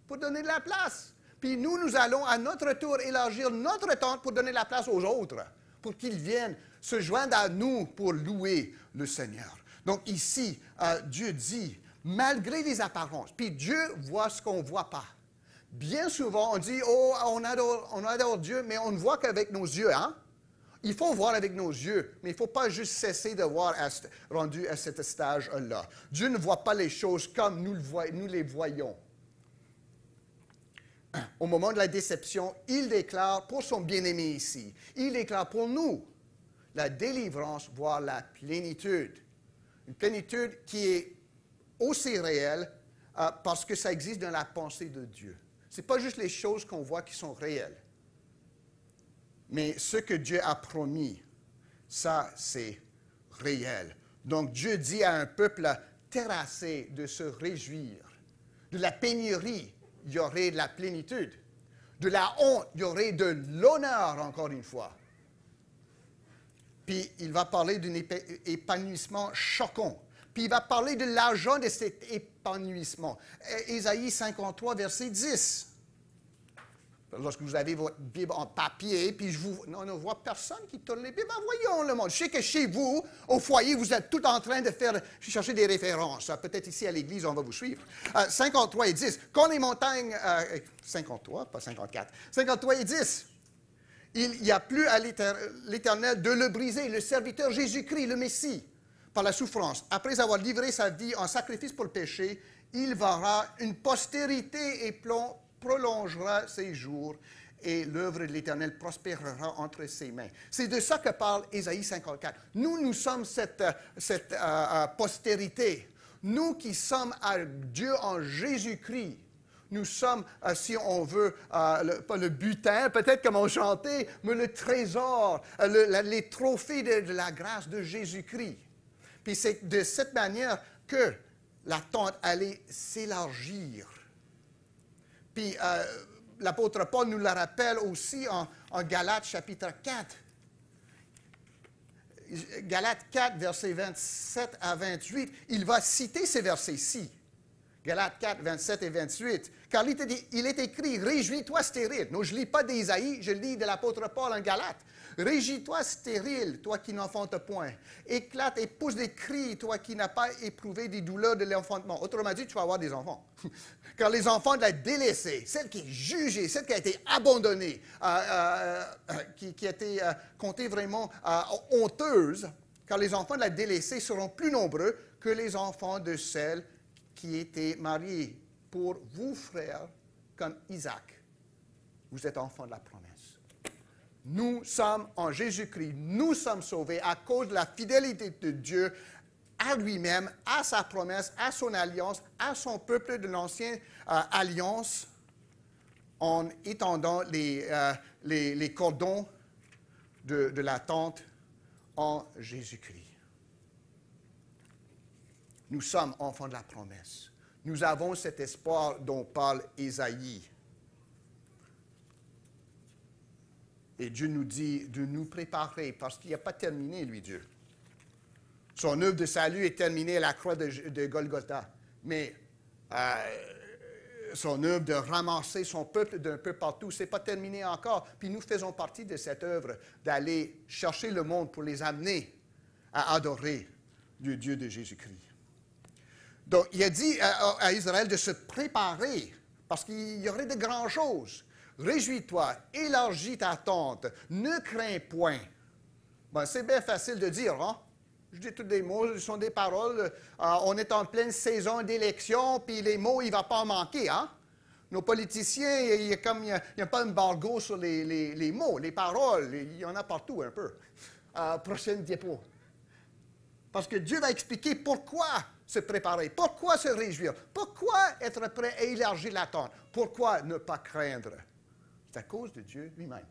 pour donner de la place. Puis nous allons à notre tour élargir notre tente pour donner la place aux autres, pour qu'ils viennent se joindre à nous pour louer le Seigneur. Donc ici, Dieu dit, malgré les apparences, puis Dieu voit ce qu'on ne voit pas. Bien souvent, on dit, oh, on adore Dieu, mais on ne voit qu'avec nos yeux, hein? Il faut voir avec nos yeux, mais il ne faut pas juste cesser de voir rendu à cet stage-là. Dieu ne voit pas les choses comme nous les voyons. Au moment de la déception, il déclare pour son bien-aimé ici, il déclare pour nous la délivrance, voire la plénitude. Une plénitude qui est aussi réelle parce que ça existe dans la pensée de Dieu. Ce n'est pas juste les choses qu'on voit qui sont réelles. Mais ce que Dieu a promis, ça, c'est réel. Donc, Dieu dit à un peuple terrassé de se réjouir. De la pénurie, il y aurait de la plénitude. De la honte, il y aurait de l'honneur, encore une fois. Puis, il va parler d'un épanouissement choquant. Puis, il va parler de l'argent de cet épanouissement. Ésaïe 53, verset 10. Lorsque vous avez votre Bible en papier, puis on ne voit personne qui tourne les Bibles, voyons le monde. Je sais que chez vous, au foyer, vous êtes tout en train de chercher des références. Peut-être ici à l'église, on va vous suivre. 53 et 10. Quand les montagnes... 53, pas 54. 53 et 10. Il n'y a plus à l'Éternel de le briser, le serviteur Jésus-Christ, le Messie, par la souffrance. Après avoir livré sa vie en sacrifice pour le péché, il verra une postérité et prolongera ses jours et l'œuvre de l'Éternel prospérera entre ses mains. C'est de ça que parle Ésaïe 54. Nous sommes cette postérité. Nous qui sommes à Dieu en Jésus-Christ. Nous sommes, si on veut, pas le butin, peut-être comme on chantait, mais le trésor, les trophées de la grâce de Jésus-Christ. Puis c'est de cette manière que la tente allait s'élargir. Puis l'apôtre Paul nous le rappelle aussi en Galates chapitre 4. Galates 4, versets 27 à 28, il va citer ces versets-ci Galates 4, 27 et 28. Car il est écrit, réjouis-toi stérile. Non, je ne lis pas d'Ésaïe, je lis de l'apôtre Paul en Galates. Réjouis-toi stérile, toi qui n'enfantes point. Éclate et pousse des cris, toi qui n'as pas éprouvé des douleurs de l'enfantement. Autrement dit, tu vas avoir des enfants. Car les enfants de la délaissée, celle qui est jugée, celle qui a été abandonnée, qui a été comptée vraiment honteuse, car les enfants de la délaissée seront plus nombreux que les enfants de celle qui étaient mariés. Pour vous, frères, comme Isaac, vous êtes enfants de la promesse. Nous sommes en Jésus-Christ, nous sommes sauvés à cause de la fidélité de Dieu à lui-même, à sa promesse, à son alliance, à son peuple de l'ancienne alliance, en étendant les cordons de l'attente en Jésus-Christ. Nous sommes enfants de la promesse. Nous avons cet espoir dont parle Ésaïe. Et Dieu nous dit de nous préparer parce qu'il n'a pas terminé, lui, Dieu. Son œuvre de salut est terminée à la croix de Golgotha. Mais son œuvre de ramasser son peuple d'un peu partout, ce n'est pas terminé encore. Puis nous faisons partie de cette œuvre d'aller chercher le monde pour les amener à adorer le Dieu de Jésus-Christ. Donc, il a dit à Israël de se préparer parce qu'il y aurait de grandes choses. Réjouis-toi, élargis ta tente, ne crains point. Ben, c'est bien facile de dire, hein? Je dis tous des mots, ce sont des paroles. On est en pleine saison d'élection, puis les mots, il ne va pas en manquer, hein? Nos politiciens, il n'y a pas d'embargo sur les mots, les paroles. Il y en a partout un peu. Prochaine diapo. Parce que Dieu va expliquer pourquoi se préparer, pourquoi se réjouir, pourquoi être prêt à élargir l'attente, pourquoi ne pas craindre. C'est à cause de Dieu lui-même.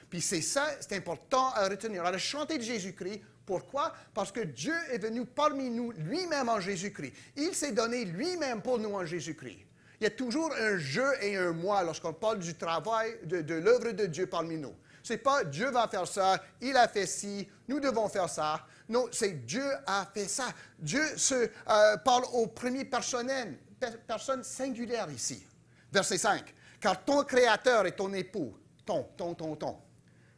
Puis c'est ça, c'est important à retenir. On a chanté de Jésus-Christ. Pourquoi? Parce que Dieu est venu parmi nous lui-même en Jésus-Christ. Il s'est donné lui-même pour nous en Jésus-Christ. Il y a toujours un « je » et un « moi » lorsqu'on parle du travail, de l'œuvre de Dieu parmi nous. Ce n'est pas « Dieu va faire ça, il a fait ci, nous devons faire ça ». Non, c'est « Dieu a fait ça ». Dieu se parle au premier personnel, personne singulière ici. Verset 5. « Car ton Créateur est ton époux. » Ton.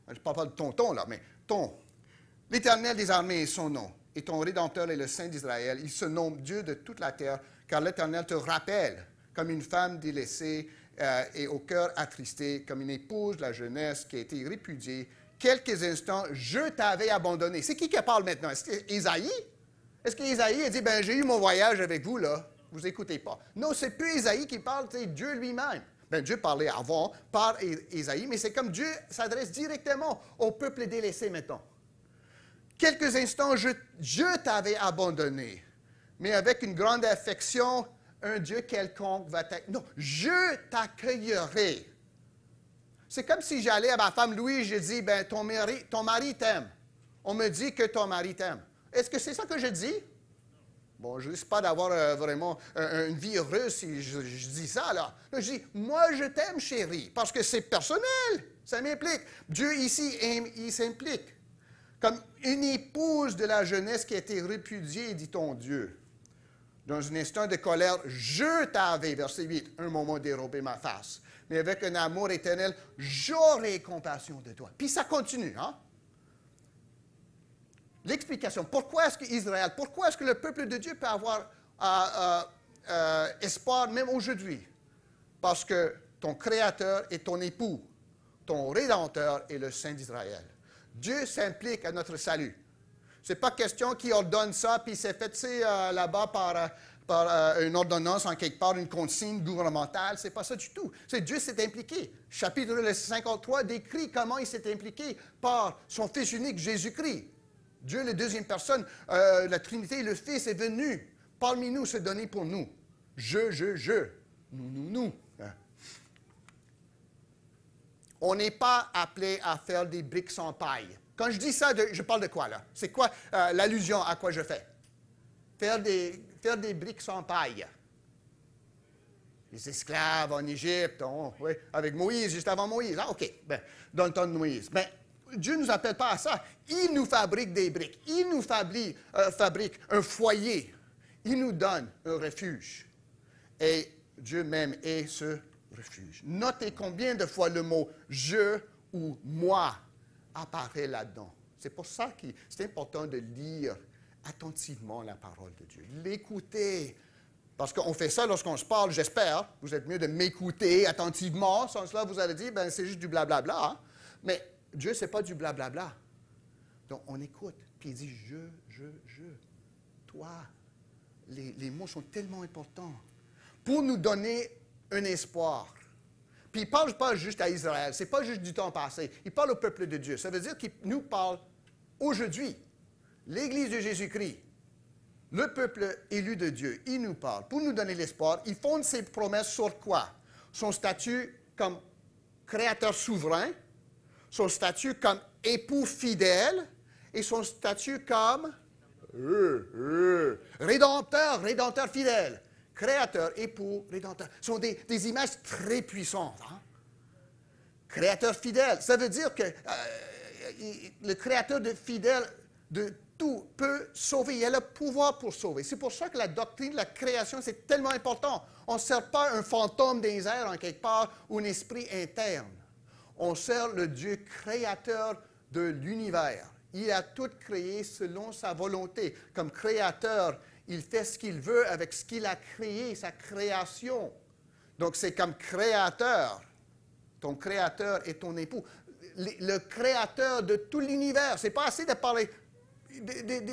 Je ne parle pas de tonton, là, mais ton. « L'Éternel des armées est son nom, et ton Rédempteur est le Saint d'Israël. Il se nomme Dieu de toute la terre, car l'Éternel te rappelle comme une femme délaissée et au cœur attristé, comme une épouse de la jeunesse qui a été répudiée. Quelques instants, je t'avais abandonné. » C'est qui parle maintenant? Est-ce que Ésaïe? Est-ce qu'Ésaïe a dit, ben j'ai eu mon voyage avec vous, là? Vous n'écoutez pas. Non, c'est plus Ésaïe qui parle, c'est Dieu lui-même. Ben, Dieu parlait avant par Ésaïe, mais c'est comme Dieu s'adresse directement au peuple délaissé maintenant. Quelques instants, je t'avais abandonné, mais avec une grande affection, un Dieu quelconque va t'accueillir. Non, je t'accueillerai. C'est comme si j'allais à ma femme Louise, je dis, ben ton mari t'aime. On me dit que ton mari t'aime. Est-ce que c'est ça que je dis? Bon, je ne risque pas d'avoir vraiment une vie heureuse si je dis ça, là. Je dis, moi, je t'aime, chérie, parce que c'est personnel, ça m'implique. Dieu, ici, il s'implique. Comme une épouse de la jeunesse qui a été répudiée, dit ton Dieu. Dans un instant de colère, je t'avais, verset 8, un moment dérobé ma face. Mais avec un amour éternel, j'aurai compassion de toi. Puis ça continue, hein? L'explication. Pourquoi est-ce qu'Israël, pourquoi est-ce que le peuple de Dieu peut avoir espoir même aujourd'hui? Parce que ton Créateur est ton époux, ton Rédempteur est le Saint d'Israël. Dieu s'implique à notre salut. Ce n'est pas question qu'il ordonne ça, puis c'est fait là-bas par une ordonnance en quelque part, une consigne gouvernementale. Ce n'est pas ça du tout. C'est Dieu s'est impliqué. Chapitre 53 décrit comment il s'est impliqué par son Fils unique, Jésus-Christ. Dieu, la deuxième personne, la Trinité, le Fils est venu parmi nous se donner pour nous. Je. Nous. Hein? On n'est pas appelé à faire des briques sans paille. Quand je dis ça, je parle de quoi, là? C'est quoi l'allusion à quoi je fais? Faire des briques sans paille. Les esclaves en Égypte, oui, avec Moïse, juste avant Moïse. Ah, OK, ben, dans le temps de Moïse. Mais Dieu ne nous appelle pas à ça. Il nous fabrique des briques. Il nous fabrique un foyer. Il nous donne un refuge. et Dieu même est ce refuge. Notez combien de fois le mot « je » ou « moi » apparaît là-dedans. C'est pour ça que c'est important de lire attentivement la parole de Dieu, l'écouter. Parce qu'on fait ça lorsqu'on se parle, j'espère. Vous êtes mieux de m'écouter attentivement. Sans cela, vous allez dire, ben c'est juste du blablabla. Hein? Mais Dieu, ce n'est pas du blablabla. Donc, on écoute. Puis il dit, je. Toi. Les mots sont tellement importants pour nous donner un espoir. Puis il ne parle pas juste à Israël. Ce n'est pas juste du temps passé. Il parle au peuple de Dieu. Ça veut dire qu'il nous parle aujourd'hui. L'Église de Jésus-Christ. Le peuple élu de Dieu, il nous parle pour nous donner l'espoir. Il fonde ses promesses sur quoi? Son statut comme créateur souverain, son statut comme époux fidèle et son statut comme rédempteur fidèle. Créateur, époux, rédempteur. Ce sont des images très puissantes. Hein? Créateur fidèle, ça veut dire que le créateur fidèle de tout peut sauver. Il a le pouvoir pour sauver. C'est pour ça que la doctrine de la création, c'est tellement important. On ne sert pas un fantôme des airs en quelque part ou un esprit interne. On sert le Dieu créateur de l'univers. Il a tout créé selon sa volonté. Comme créateur, il fait ce qu'il veut avec ce qu'il a créé, sa création. Donc, c'est comme créateur. Ton créateur est ton époux. Le créateur de tout l'univers. Ce n'est pas assez de parler...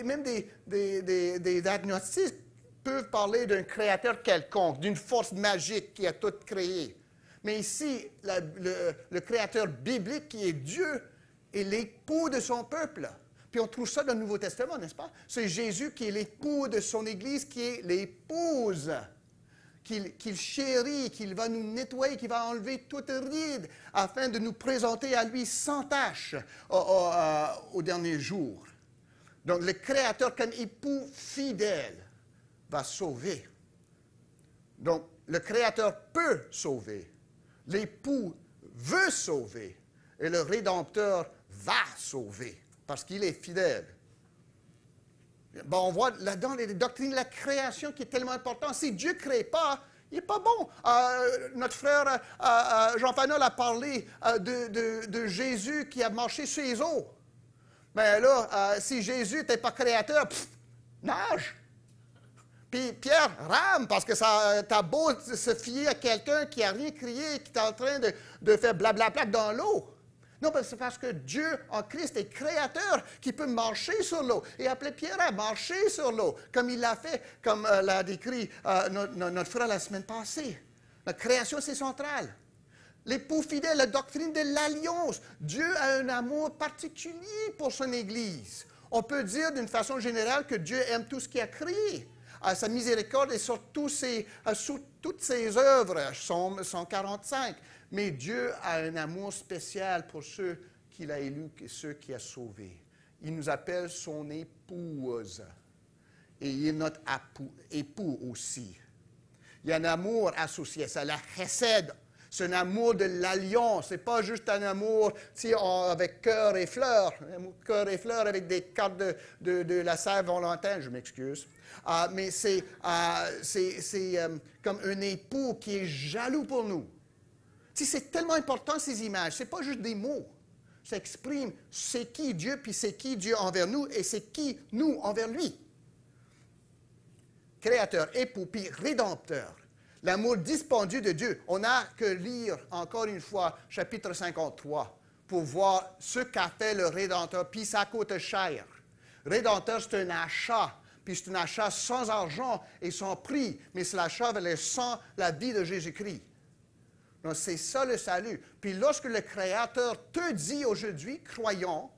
Même des agnostiques peuvent parler d'un créateur quelconque, d'une force magique qui a tout créé. Mais ici, le créateur biblique qui est Dieu est l'époux de son peuple. Puis on trouve ça dans le Nouveau Testament, n'est-ce pas? C'est Jésus qui est l'époux de son Église, qui est l'épouse, qu'il chérit, qu'il va nous nettoyer, qu'il va enlever toute ride, afin de nous présenter à lui sans tache au dernier jour. Donc, le Créateur comme époux fidèle va sauver. Donc, le Créateur peut sauver. L'époux veut sauver. Et le Rédempteur va sauver parce qu'il est fidèle. Bon, on voit là-dedans les doctrines de la création qui est tellement important. Si Dieu ne crée pas, il n'est pas bon. Notre frère Jean-Fanol a parlé de Jésus qui a marché sur les eaux. Mais là, si Jésus n'était pas créateur, nage. Puis Pierre rame parce que t'as beau se fier à quelqu'un qui n'a rien crié, qui est en train de faire blablabla dans l'eau. Non, c'est parce que Dieu en Christ est créateur qui peut marcher sur l'eau. Et appeler Pierre à marcher sur l'eau, comme il l'a fait, comme l'a décrit notre frère la semaine passée. La création, c'est central. L'époux fidèle, la doctrine de l'alliance. Dieu a un amour particulier pour son Église. On peut dire d'une façon générale que Dieu aime tout ce qu'il a créé. Sa miséricorde est sur toutes ses œuvres, Psaume 145. Mais Dieu a un amour spécial pour ceux qu'il a élus et ceux qu'il a sauvés. Il nous appelle son épouse. Et il est notre époux aussi. Il y a un amour associé à ça, la chesed. C'est un amour de l'alliance. Ce n'est pas juste un amour avec cœur et fleurs. Cœur et fleurs avec des cartes de la Saint-Valentin, je m'excuse. Mais c'est comme un époux qui est jaloux pour nous. C'est tellement important ces images. Ce n'est pas juste des mots. Ça exprime c'est qui Dieu, puis c'est qui Dieu envers nous, et c'est qui nous envers lui. Créateur, époux, puis rédempteur. L'amour dispendieux de Dieu. On n'a que lire, encore une fois, chapitre 53, pour voir ce qu'a fait le Rédempteur, puis ça coûte cher. Rédempteur, c'est un achat, puis c'est un achat sans argent et sans prix, mais c'est l'achat sans la vie de Jésus-Christ. Donc, c'est ça le salut. Puis lorsque le Créateur te dit aujourd'hui, croyant,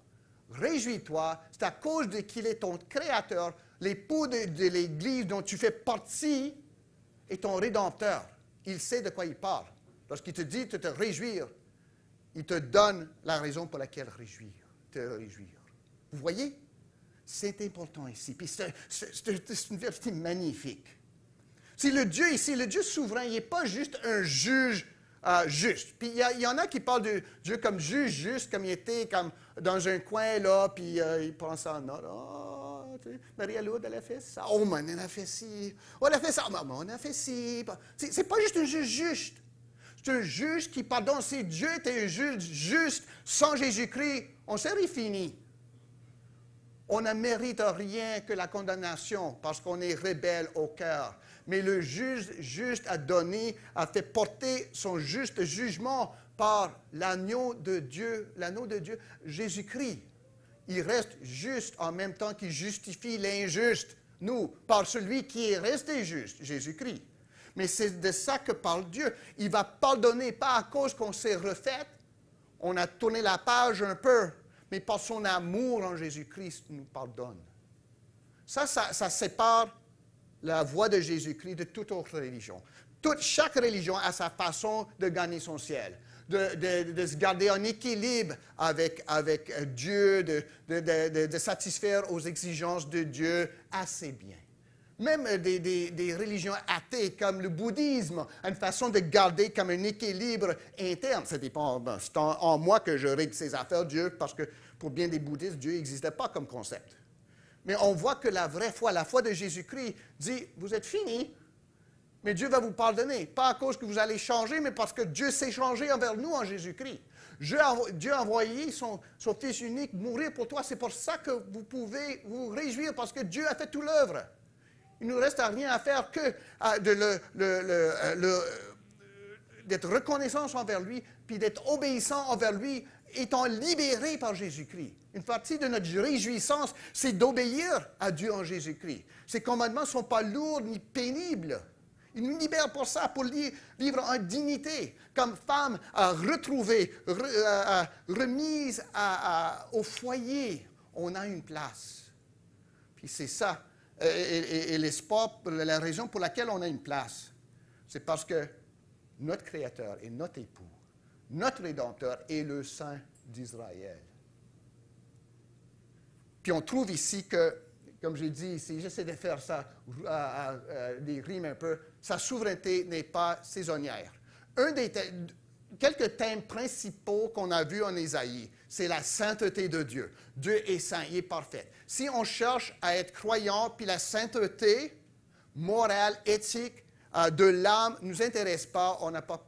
réjouis-toi, c'est à cause de qu'il est ton Créateur, l'époux de l'Église dont tu fais partie, et ton Rédempteur. Il sait de quoi il parle. Lorsqu'il te dit de te réjouir, il te donne la raison pour laquelle te réjouir. Vous voyez? C'est important ici. Puis c'est une vérité magnifique. C'est le Dieu ici, le Dieu souverain, il n'est pas juste un juge juste. Puis il y en a qui parlent de Dieu comme juge juste, comme il était comme dans un coin là, puis il prend ça en note. Marie-Lourdes, elle a fait ça. Oh, mais elle a fait ci. Oh, elle a fait ça. Maman, on a fait ci. C'est pas juste un juge juste. C'est un juge qui pardonne. Si Dieu était un juge juste sans Jésus-Christ, on serait fini. On ne mérite rien que la condamnation parce qu'on est rebelle au cœur. Mais le juge juste a donné, a fait porter son juste jugement par l'agneau de Dieu, Jésus-Christ. Il reste juste en même temps qu'il justifie l'injuste, nous, par celui qui est resté juste, Jésus-Christ. Mais c'est de ça que parle Dieu. Il va pardonner, pas à cause qu'on s'est refait, on a tourné la page un peu, mais par son amour en Jésus-Christ, il nous pardonne. Ça sépare la voie de Jésus-Christ de toute autre religion. Chaque religion a sa façon de gagner son ciel, de se garder en équilibre avec Dieu, de satisfaire aux exigences de Dieu assez bien. Même des religions athées comme le bouddhisme a une façon de garder comme un équilibre interne. Ça dépend, c'est en moi que je règle ces affaires, Dieu, parce que pour bien des bouddhistes, Dieu n'existait pas comme concept. Mais on voit que la vraie foi, la foi de Jésus-Christ, dit, vous êtes finis, mais Dieu va vous pardonner. Pas à cause que vous allez changer, mais parce que Dieu s'est changé envers nous en Jésus-Christ. Dieu a envoyé son Fils unique mourir pour toi. C'est pour ça que vous pouvez vous réjouir, parce que Dieu a fait toute l'œuvre. Il ne nous reste rien à faire que d'être reconnaissant envers lui, puis d'être obéissant envers lui, étant libéré par Jésus-Christ. Une partie de notre réjouissance, c'est d'obéir à Dieu en Jésus-Christ. Ces commandements ne sont pas lourds ni pénibles. Il nous libère pour ça, pour vivre en dignité, comme femme retrouvée, remise au foyer. On a une place. Puis c'est ça. Et l'espoir, la raison pour laquelle on a une place, c'est parce que notre Créateur est notre époux, notre Rédempteur est le Saint d'Israël. Puis on trouve ici que, comme j'ai dit ici, j'essaie de faire ça, des rimes un peu, sa souveraineté n'est pas saisonnière. Quelques thèmes principaux qu'on a vus en Ésaïe, c'est la sainteté de Dieu. Dieu est saint, il est parfait. Si on cherche à être croyant, puis la sainteté morale, éthique de l'âme ne nous intéresse pas, on n'a pas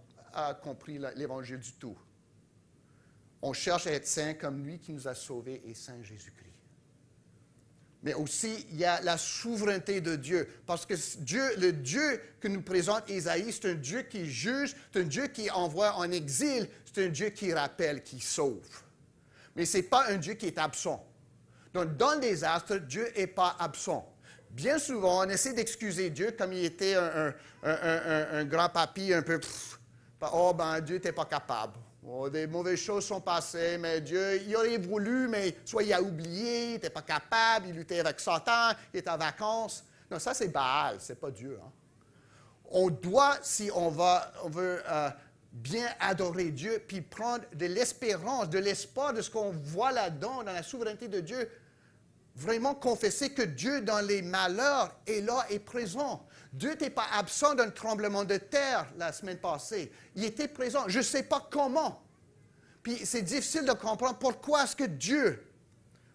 compris l'Évangile du tout. On cherche à être saint comme lui qui nous a sauvés est saint Jésus-Christ. Mais aussi, il y a la souveraineté de Dieu. Parce que le Dieu que nous présente Ésaïe, c'est un Dieu qui juge, c'est un Dieu qui envoie en exil, c'est un Dieu qui rappelle, qui sauve. Mais ce n'est pas un Dieu qui est absent. Donc, dans le désastre, Dieu n'est pas absent. Bien souvent, on essaie d'excuser Dieu comme il était un grand papy un peu... Oh, ben, Dieu n'était pas capable. Oh, des mauvaises choses sont passées, mais Dieu, il aurait voulu, mais soit il a oublié, il n'était pas capable, il luttait avec Satan, il était en vacances. Non, ça c'est Baal, c'est pas Dieu. Hein? On doit, si on veut bien adorer Dieu, puis prendre de l'espérance, de l'espoir de ce qu'on voit là-dedans, dans la souveraineté de Dieu, vraiment confesser que Dieu, dans les malheurs, est là et présent. Dieu n'était pas absent d'un tremblement de terre la semaine passée. Il était présent. Je ne sais pas comment. Puis c'est difficile de comprendre pourquoi est-ce que Dieu,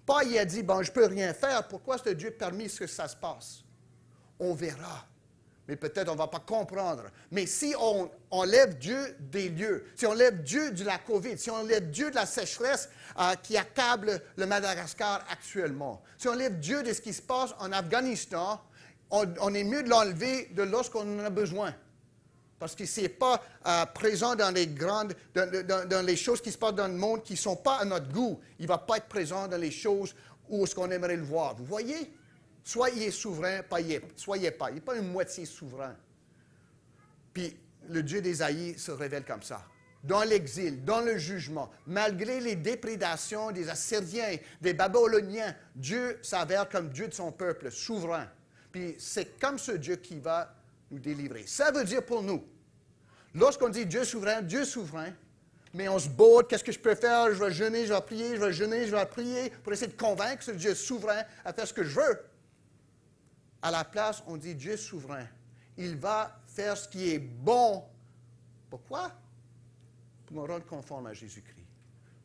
pas il a dit, bon, je ne peux rien faire, pourquoi est-ce que Dieu a permis que ça se passe? On verra. Mais peut-être on ne va pas comprendre. Mais si on enlève Dieu des lieux, si on enlève Dieu de la COVID, si on enlève Dieu de la sécheresse qui accable le Madagascar actuellement, si on enlève Dieu de ce qui se passe en Afghanistan, on est mieux de l'enlever de lorsqu'on en a besoin. Parce que ce n'est pas présent dans dans les choses qui se passent dans le monde qui ne sont pas à notre goût. Il ne va pas être présent dans les choses où est-ce qu'on aimerait le voir. Vous voyez? Soit il est souverain, soyez pas. Il n'est pas une moitié souverain. Puis le Dieu d'Ésaïe se révèle comme ça. Dans l'exil, dans le jugement, malgré les déprédations des Assyriens, des Babyloniens, Dieu s'avère comme Dieu de son peuple, souverain. Puis c'est comme ce Dieu qui va nous délivrer. Ça veut dire pour nous, lorsqu'on dit Dieu souverain, mais on se boude, qu'est-ce que je peux faire? Je vais jeûner, je vais prier, je vais jeûner, je vais prier pour essayer de convaincre ce Dieu souverain à faire ce que je veux. À la place, on dit Dieu souverain. Il va faire ce qui est bon. Pourquoi? Pour me rendre conforme à Jésus-Christ.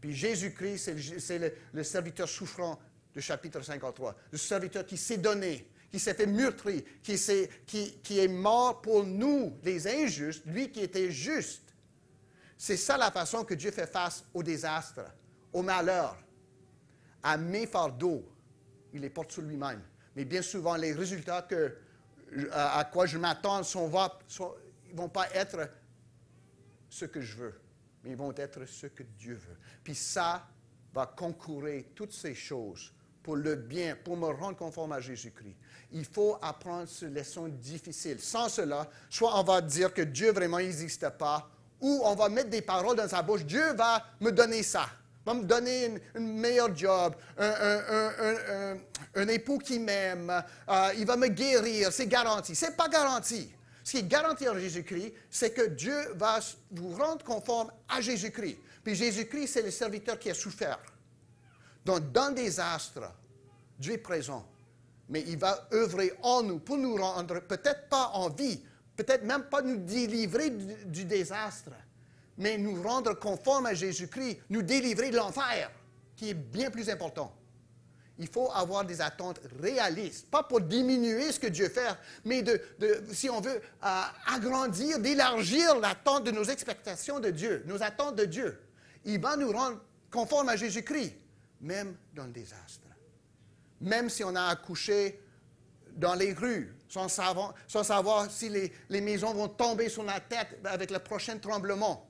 Puis Jésus-Christ, c'est le serviteur souffrant du chapitre 53. Le serviteur qui s'est donné, qui s'est fait meurtrir, qui est mort pour nous, les injustes, lui qui était juste. C'est ça la façon que Dieu fait face au désastre, au malheur, à mes fardeaux. Il les porte sur lui-même. Mais bien souvent, les résultats à quoi je m'attends ils ne vont pas être ce que je veux, mais ils vont être ce que Dieu veut. Puis ça va concourir toutes ces choses pour le bien, pour me rendre conforme à Jésus-Christ. Il faut apprendre ces leçons difficiles. Sans cela, soit on va dire que Dieu vraiment n'existe pas, ou on va mettre des paroles dans sa bouche. Dieu va me donner ça, va me donner un meilleur job, un époux qui m'aime, il va me guérir, c'est garanti. Ce n'est pas garanti. Ce qui est garanti en Jésus-Christ, c'est que Dieu va vous rendre conforme à Jésus-Christ. Puis Jésus-Christ, c'est le serviteur qui a souffert. Donc, dans le désastre, Dieu est présent. Mais il va œuvrer en nous pour nous rendre, peut-être pas en vie, peut-être même pas nous délivrer du désastre, mais nous rendre conformes à Jésus-Christ, nous délivrer de l'enfer, qui est bien plus important. Il faut avoir des attentes réalistes, pas pour diminuer ce que Dieu fait, mais si on veut, agrandir, d'élargir l'attente de nos expectations de Dieu, nos attentes de Dieu. Il va nous rendre conformes à Jésus-Christ, même dans le désastre. Même si on a accouché dans les rues, sans savoir si les maisons vont tomber sur la tête avec le prochain tremblement.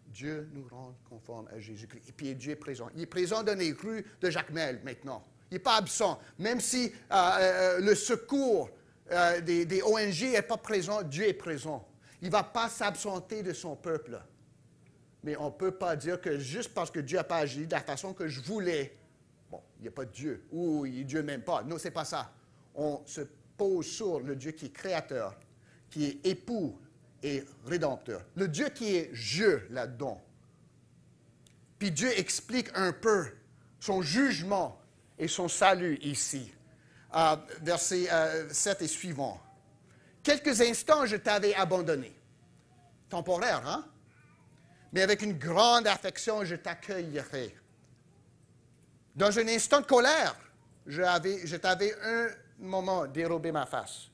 Dieu nous rend conformes à Jésus-Christ. Et puis Dieu est présent. Il est présent dans les rues de Jacmel maintenant. Il n'est pas absent. Même si le secours des ONG n'est pas présent, Dieu est présent. Il ne va pas s'absenter de son peuple. Mais on ne peut pas dire que juste parce que Dieu n'a pas agi de la façon que je voulais, bon, il n'y a pas de Dieu, ou Dieu ne m'aime pas. Non, ce n'est pas ça. On se pose sur le Dieu qui est créateur, qui est époux et rédempteur. Le Dieu qui est Dieu là-dedans. Puis Dieu explique un peu son jugement et son salut ici. Verset 7 et suivant. Quelques instants, je t'avais abandonné. Temporaire, hein? Mais avec une grande affection, je t'accueillerai. Dans un instant de colère, je t'avais un moment dérobé ma face.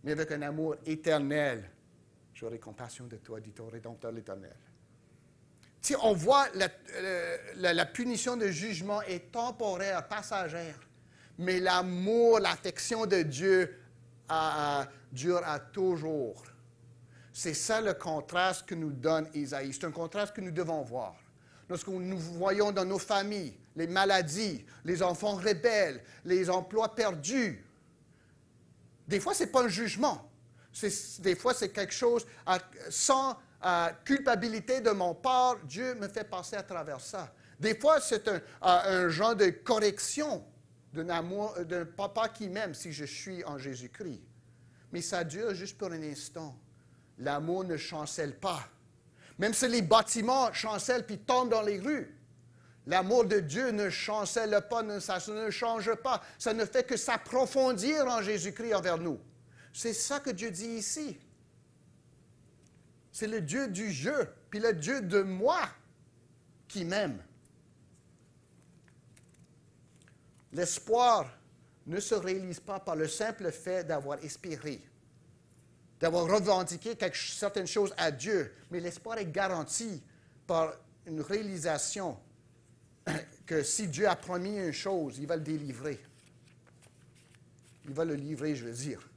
Mais avec un amour éternel, j'aurai compassion de toi, dit ton Rédempteur l'Éternel. Tu sais, on voit la punition de jugement est temporaire, passagère. Mais l'amour, l'affection de Dieu dure à toujours. C'est ça le contraste que nous donne Isaïe. C'est un contraste que nous devons voir. Lorsque nous voyons dans nos familles les maladies, les enfants rebelles, les emplois perdus, des fois, ce n'est pas un jugement. Des fois, c'est quelque chose sans culpabilité de mon part. Dieu me fait passer à travers ça. Des fois, c'est un genre de correction d'un amour, d'un papa qui m'aime si je suis en Jésus-Christ. Mais ça dure juste pour un instant. L'amour ne chancelle pas. Même si les bâtiments chancellent puis tombent dans les rues, l'amour de Dieu ne chancelle pas, ça ne change pas. Ça ne fait que s'approfondir en Jésus-Christ envers nous. C'est ça que Dieu dit ici. C'est le Dieu du jeu, puis le Dieu de moi qui m'aime. L'espoir ne se réalise pas par le simple fait d'avoir espéré, d'avoir revendiqué certaines choses à Dieu, mais l'espoir est garanti par une réalisation que si Dieu a promis une chose, il va le délivrer. Il va le livrer, je veux dire.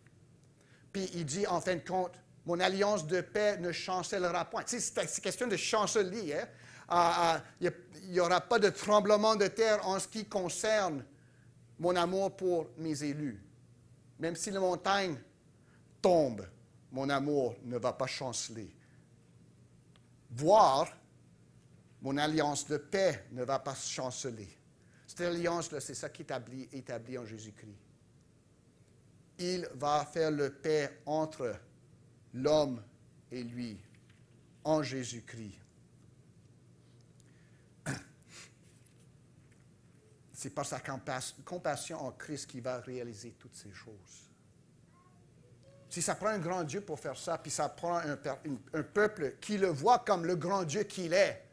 Puis il dit, en fin de compte, mon alliance de paix ne chancellera point. Tu sais, c'est question de chanceler. Hein? Il n'y aura pas de tremblement de terre en ce qui concerne mon amour pour mes élus. Même si la montagne tombe, mon amour ne va pas chanceler. Voir mon alliance de paix ne va pas chanceler. Cette alliance-là, c'est ça qui est établi en Jésus-Christ. Il va faire la paix entre l'homme et lui, en Jésus-Christ. C'est par sa compassion en Christ qu'il va réaliser toutes ces choses. Si ça prend un grand Dieu pour faire ça, puis ça prend un peuple qui le voit comme le grand Dieu qu'il est,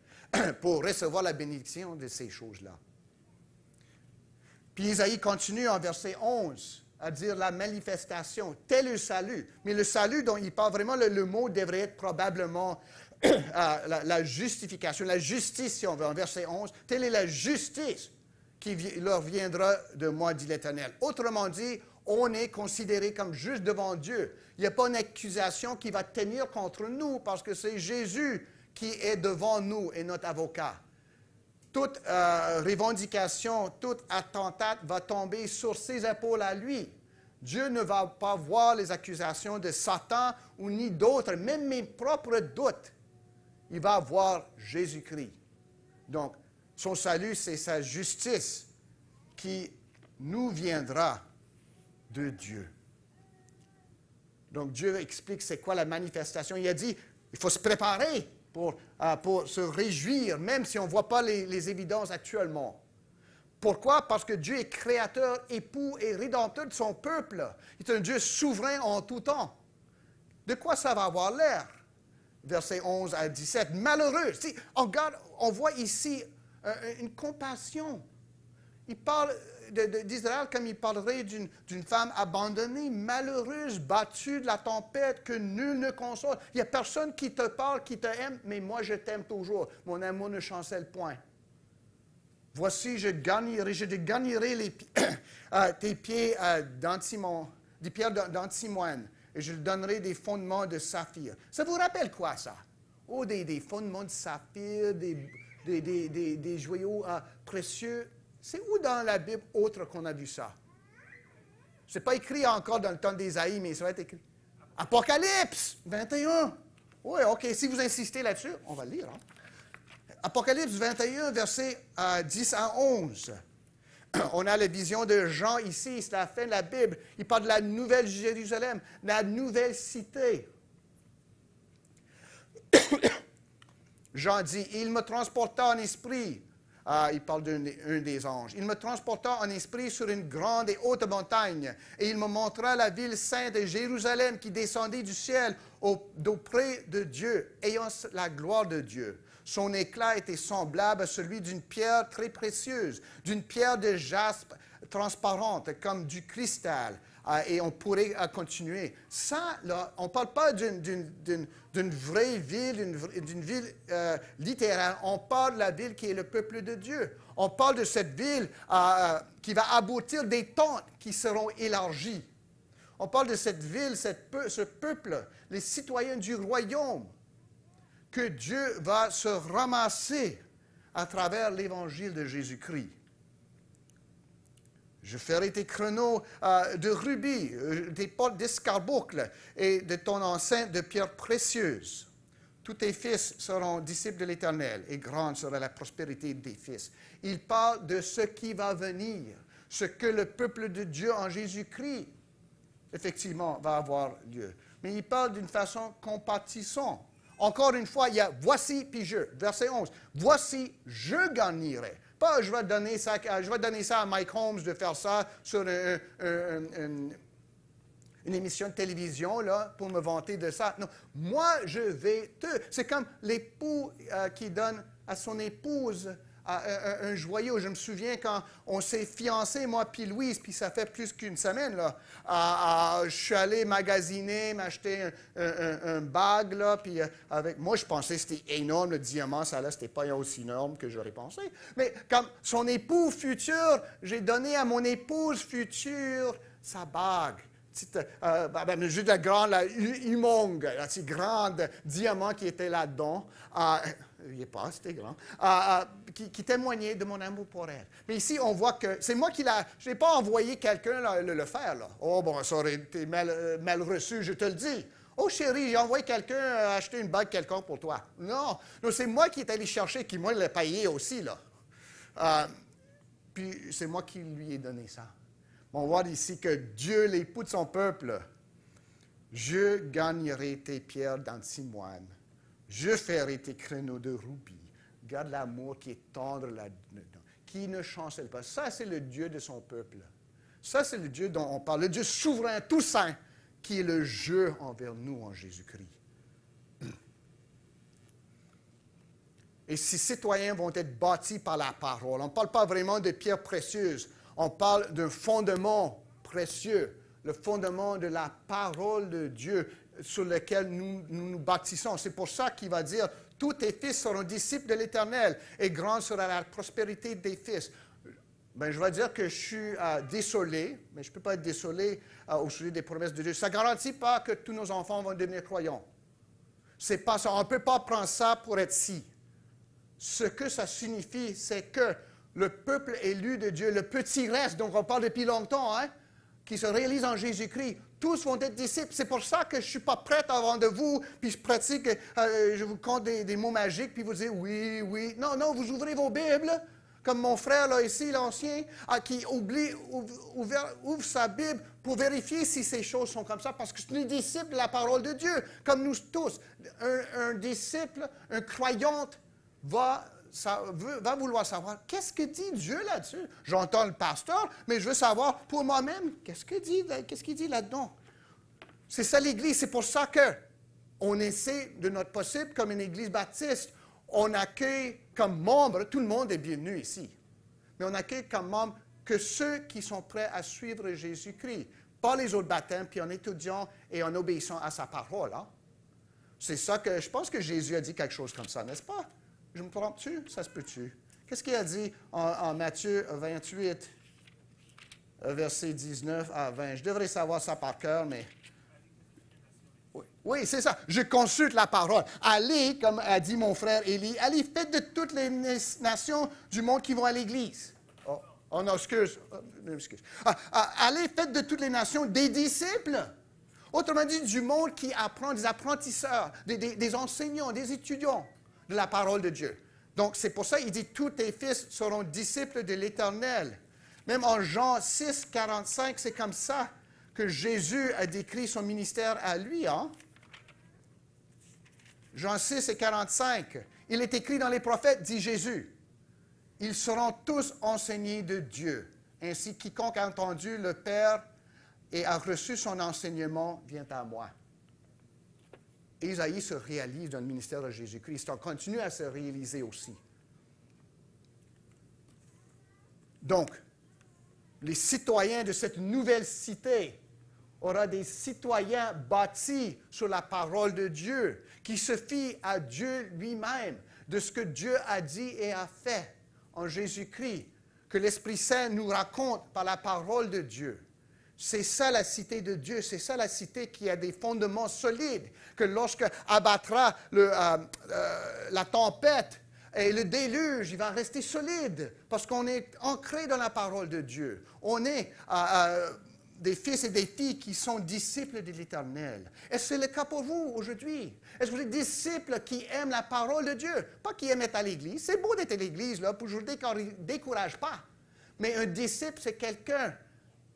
pour recevoir la bénédiction de ces choses-là. Puis Isaïe continue en verset 11 à dire la manifestation, tel le salut. Mais le salut dont il parle vraiment, le mot devrait être probablement la justification, la justice, si on veut, en verset 11. Telle est la justice qui leur viendra de moi, dit l'Éternel. Autrement dit, on est considéré comme juste devant Dieu. Il n'y a pas une accusation qui va tenir contre nous parce que c'est Jésus qui est devant nous et notre avocat. Toute revendication, tout attentat va tomber sur ses épaules à lui. Dieu ne va pas voir les accusations de Satan ou ni d'autres, même mes propres doutes. Il va voir Jésus-Christ. Donc, son salut, c'est sa justice qui nous viendra de Dieu. Donc, Dieu explique c'est quoi la manifestation. Il a dit, il faut se préparer pour se réjouir, même si on ne voit pas les évidences actuellement. Pourquoi? Parce que Dieu est créateur, époux et rédempteur de son peuple. Il est un Dieu souverain en tout temps. De quoi ça va avoir l'air? Versets 11 à 17. Malheureux. Si, on voit ici une compassion. Il parle d'Israël comme il parlerait d'une femme abandonnée, malheureuse, battue de la tempête, que nul ne console. Il n'y a personne qui te parle, qui te aime, mais moi je t'aime toujours. Mon amour ne chancelle point. Voici, je gagnerai tes pieds des pierres d'antimoine, et je donnerai des fondements de saphir. Ça vous rappelle quoi, ça? Oh, des fondements de saphir, des joyaux précieux. C'est où dans la Bible autre qu'on a vu ça? Ce n'est pas écrit encore dans le temps d'Ésaïe, mais ça va être écrit. Apocalypse 21. Oui, OK, si vous insistez là-dessus, on va le lire. Hein? Apocalypse 21, versets 10 à 11. On a la vision de Jean ici, c'est la fin de la Bible. Il parle de la nouvelle Jérusalem, la nouvelle cité. Jean dit, il me transporta en esprit. Il parle d'un des anges. Il me transporta en esprit sur une grande et haute montagne, et il me montra la ville sainte de Jérusalem qui descendait du ciel d'auprès de Dieu, ayant la gloire de Dieu. Son éclat était semblable à celui d'une pierre très précieuse, d'une pierre de jaspe transparente comme du cristal. Et on pourrait continuer. Ça, là, on ne parle pas d'une vraie ville, d'une ville littéraire. On parle de la ville qui est le peuple de Dieu. On parle de cette ville qui va aboutir des tentes qui seront élargies. On parle de cette ville, ce peuple, les citoyens du royaume, que Dieu va se ramasser à travers l'évangile de Jésus-Christ. Je ferai tes créneaux de rubis, des portes d'escarboucle et de ton enceinte de pierres précieuses. Tous tes fils seront disciples de l'Éternel et grande sera la prospérité des fils. Il parle de ce qui va venir, ce que le peuple de Dieu en Jésus-Christ, effectivement, va avoir lieu. Mais il parle d'une façon compatissante. Encore une fois, il y a « voici puis je », verset 11. « Voici, je gagnerai ». Pas « je vais donner ça à Mike Holmes de faire ça sur une émission de télévision là, pour me vanter de ça. » Non, moi, je vais te... C'est comme l'époux qui donne à son épouse un joyau. Je me souviens quand on s'est fiancés, moi puis Louise, puis ça fait plus qu'une semaine, là. Je suis allé magasiner, m'acheter un bague, là, puis avec... Moi, je pensais que c'était énorme, le diamant, ça là, c'était pas aussi énorme que j'aurais pensé. Mais comme son époux futur, j'ai donné à mon épouse future sa bague. Juste la grande, la humong, la si grande diamant qui était là-dedans. Il n'est pas, c'était grand. Qui témoignait de mon amour pour elle. Mais ici, on voit que c'est moi qui l'a... Je n'ai pas envoyé quelqu'un le faire, là. Oh, bon, ça aurait été mal reçu, je te le dis. Oh, chérie, j'ai envoyé quelqu'un acheter une bague quelconque pour toi. Non, c'est moi qui est allé chercher, qui, moi, l'ai payé aussi, là. Puis, c'est moi qui lui ai donné ça. On voit ici que Dieu, l'époux de son peuple, je gagnerai tes pierres d'antimoine. Je ferai tes créneaux de rubis. Regarde l'amour qui est tendre là-dedans, qui ne chancelle pas. Ça, c'est le Dieu de son peuple. Ça, c'est le Dieu dont on parle, le Dieu souverain, tout saint, qui est le jeu envers nous en Jésus-Christ. Et ces citoyens vont être bâtis par la parole. On ne parle pas vraiment de pierres précieuses. On parle d'un fondement précieux, le fondement de la parole de Dieu sur lequel nous bâtissons. C'est pour ça qu'il va dire, tous tes fils seront disciples de l'Éternel et grande sera la prospérité des fils. Ben, je vais dire que je suis désolé, mais je ne peux pas être désolé au sujet des promesses de Dieu. Ça ne garantit pas que tous nos enfants vont devenir croyants. C'est pas ça. On ne peut pas prendre ça pour être si. Ce que ça signifie, c'est que le peuple élu de Dieu, le petit reste dont on parle depuis longtemps, qui se réalise en Jésus-Christ, tous vont être disciples. C'est pour ça que je ne suis pas prête avant de vous, puis je pratique, je vous compte des mots magiques, puis vous dites oui, oui. Non, non, vous ouvrez vos Bibles, comme mon frère là ici, l'ancien, qui ouvre sa Bible pour vérifier si ces choses sont comme ça, parce que c'est un disciple de la parole de Dieu, comme nous tous. Un disciple, un croyant, va vouloir savoir qu'est-ce que dit Dieu là-dessus. J'entends le pasteur, mais je veux savoir pour moi-même qu'est-ce qu'il dit là-dedans. C'est ça l'Église. C'est pour ça qu'on essaie de notre possible, comme une Église baptiste, on accueille comme membre, tout le monde est bienvenu ici, mais on accueille comme membre que ceux qui sont prêts à suivre Jésus-Christ, pas les autres baptêmes, puis en étudiant et en obéissant à sa parole. C'est ça que je pense que Jésus a dit quelque chose comme ça, n'est-ce pas? Je me trompe-tu? Ça se peut-tu? Qu'est-ce qu'il a dit en Matthieu 28, verset 19 à 20? Je devrais savoir ça par cœur, mais... Oui, c'est ça. Je consulte la parole. Allez, comme a dit mon frère Élie, allez, faites de toutes les nations du monde qui vont à l'Église. Oh non, excuse. Allez, faites de toutes les nations des disciples. Autrement dit, du monde qui apprend, des apprentisseurs, des enseignants, des étudiants de la parole de Dieu. Donc, c'est pour ça qu'il dit, tous tes fils seront disciples de l'Éternel. Même en Jean 6, 45, c'est comme ça que Jésus a décrit son ministère à lui. Jean 6 et 45. Il est écrit dans les prophètes, dit Jésus, « Ils seront tous enseignés de Dieu. Ainsi, quiconque a entendu le Père et a reçu son enseignement vient à moi. » Ésaïe se réalise dans le ministère de Jésus-Christ. On continue à se réaliser aussi. Donc, les citoyens de cette nouvelle cité auront des citoyens bâtis sur la parole de Dieu, qui se fient à Dieu lui-même, de ce que Dieu a dit et a fait en Jésus-Christ, que l'Esprit Saint nous raconte par la parole de Dieu. C'est ça la cité de Dieu, c'est ça la cité qui a des fondements solides, que lorsque abattra la tempête et le déluge, il va rester solide, parce qu'on est ancré dans la parole de Dieu. On est des fils et des filles qui sont disciples de l'Éternel. Est-ce que c'est le cas pour vous aujourd'hui? Est-ce que vous êtes disciples qui aiment la parole de Dieu? Pas qui aiment être à l'Église. C'est beau d'être à l'Église, là, pour je ne décourage pas. Mais un disciple, c'est quelqu'un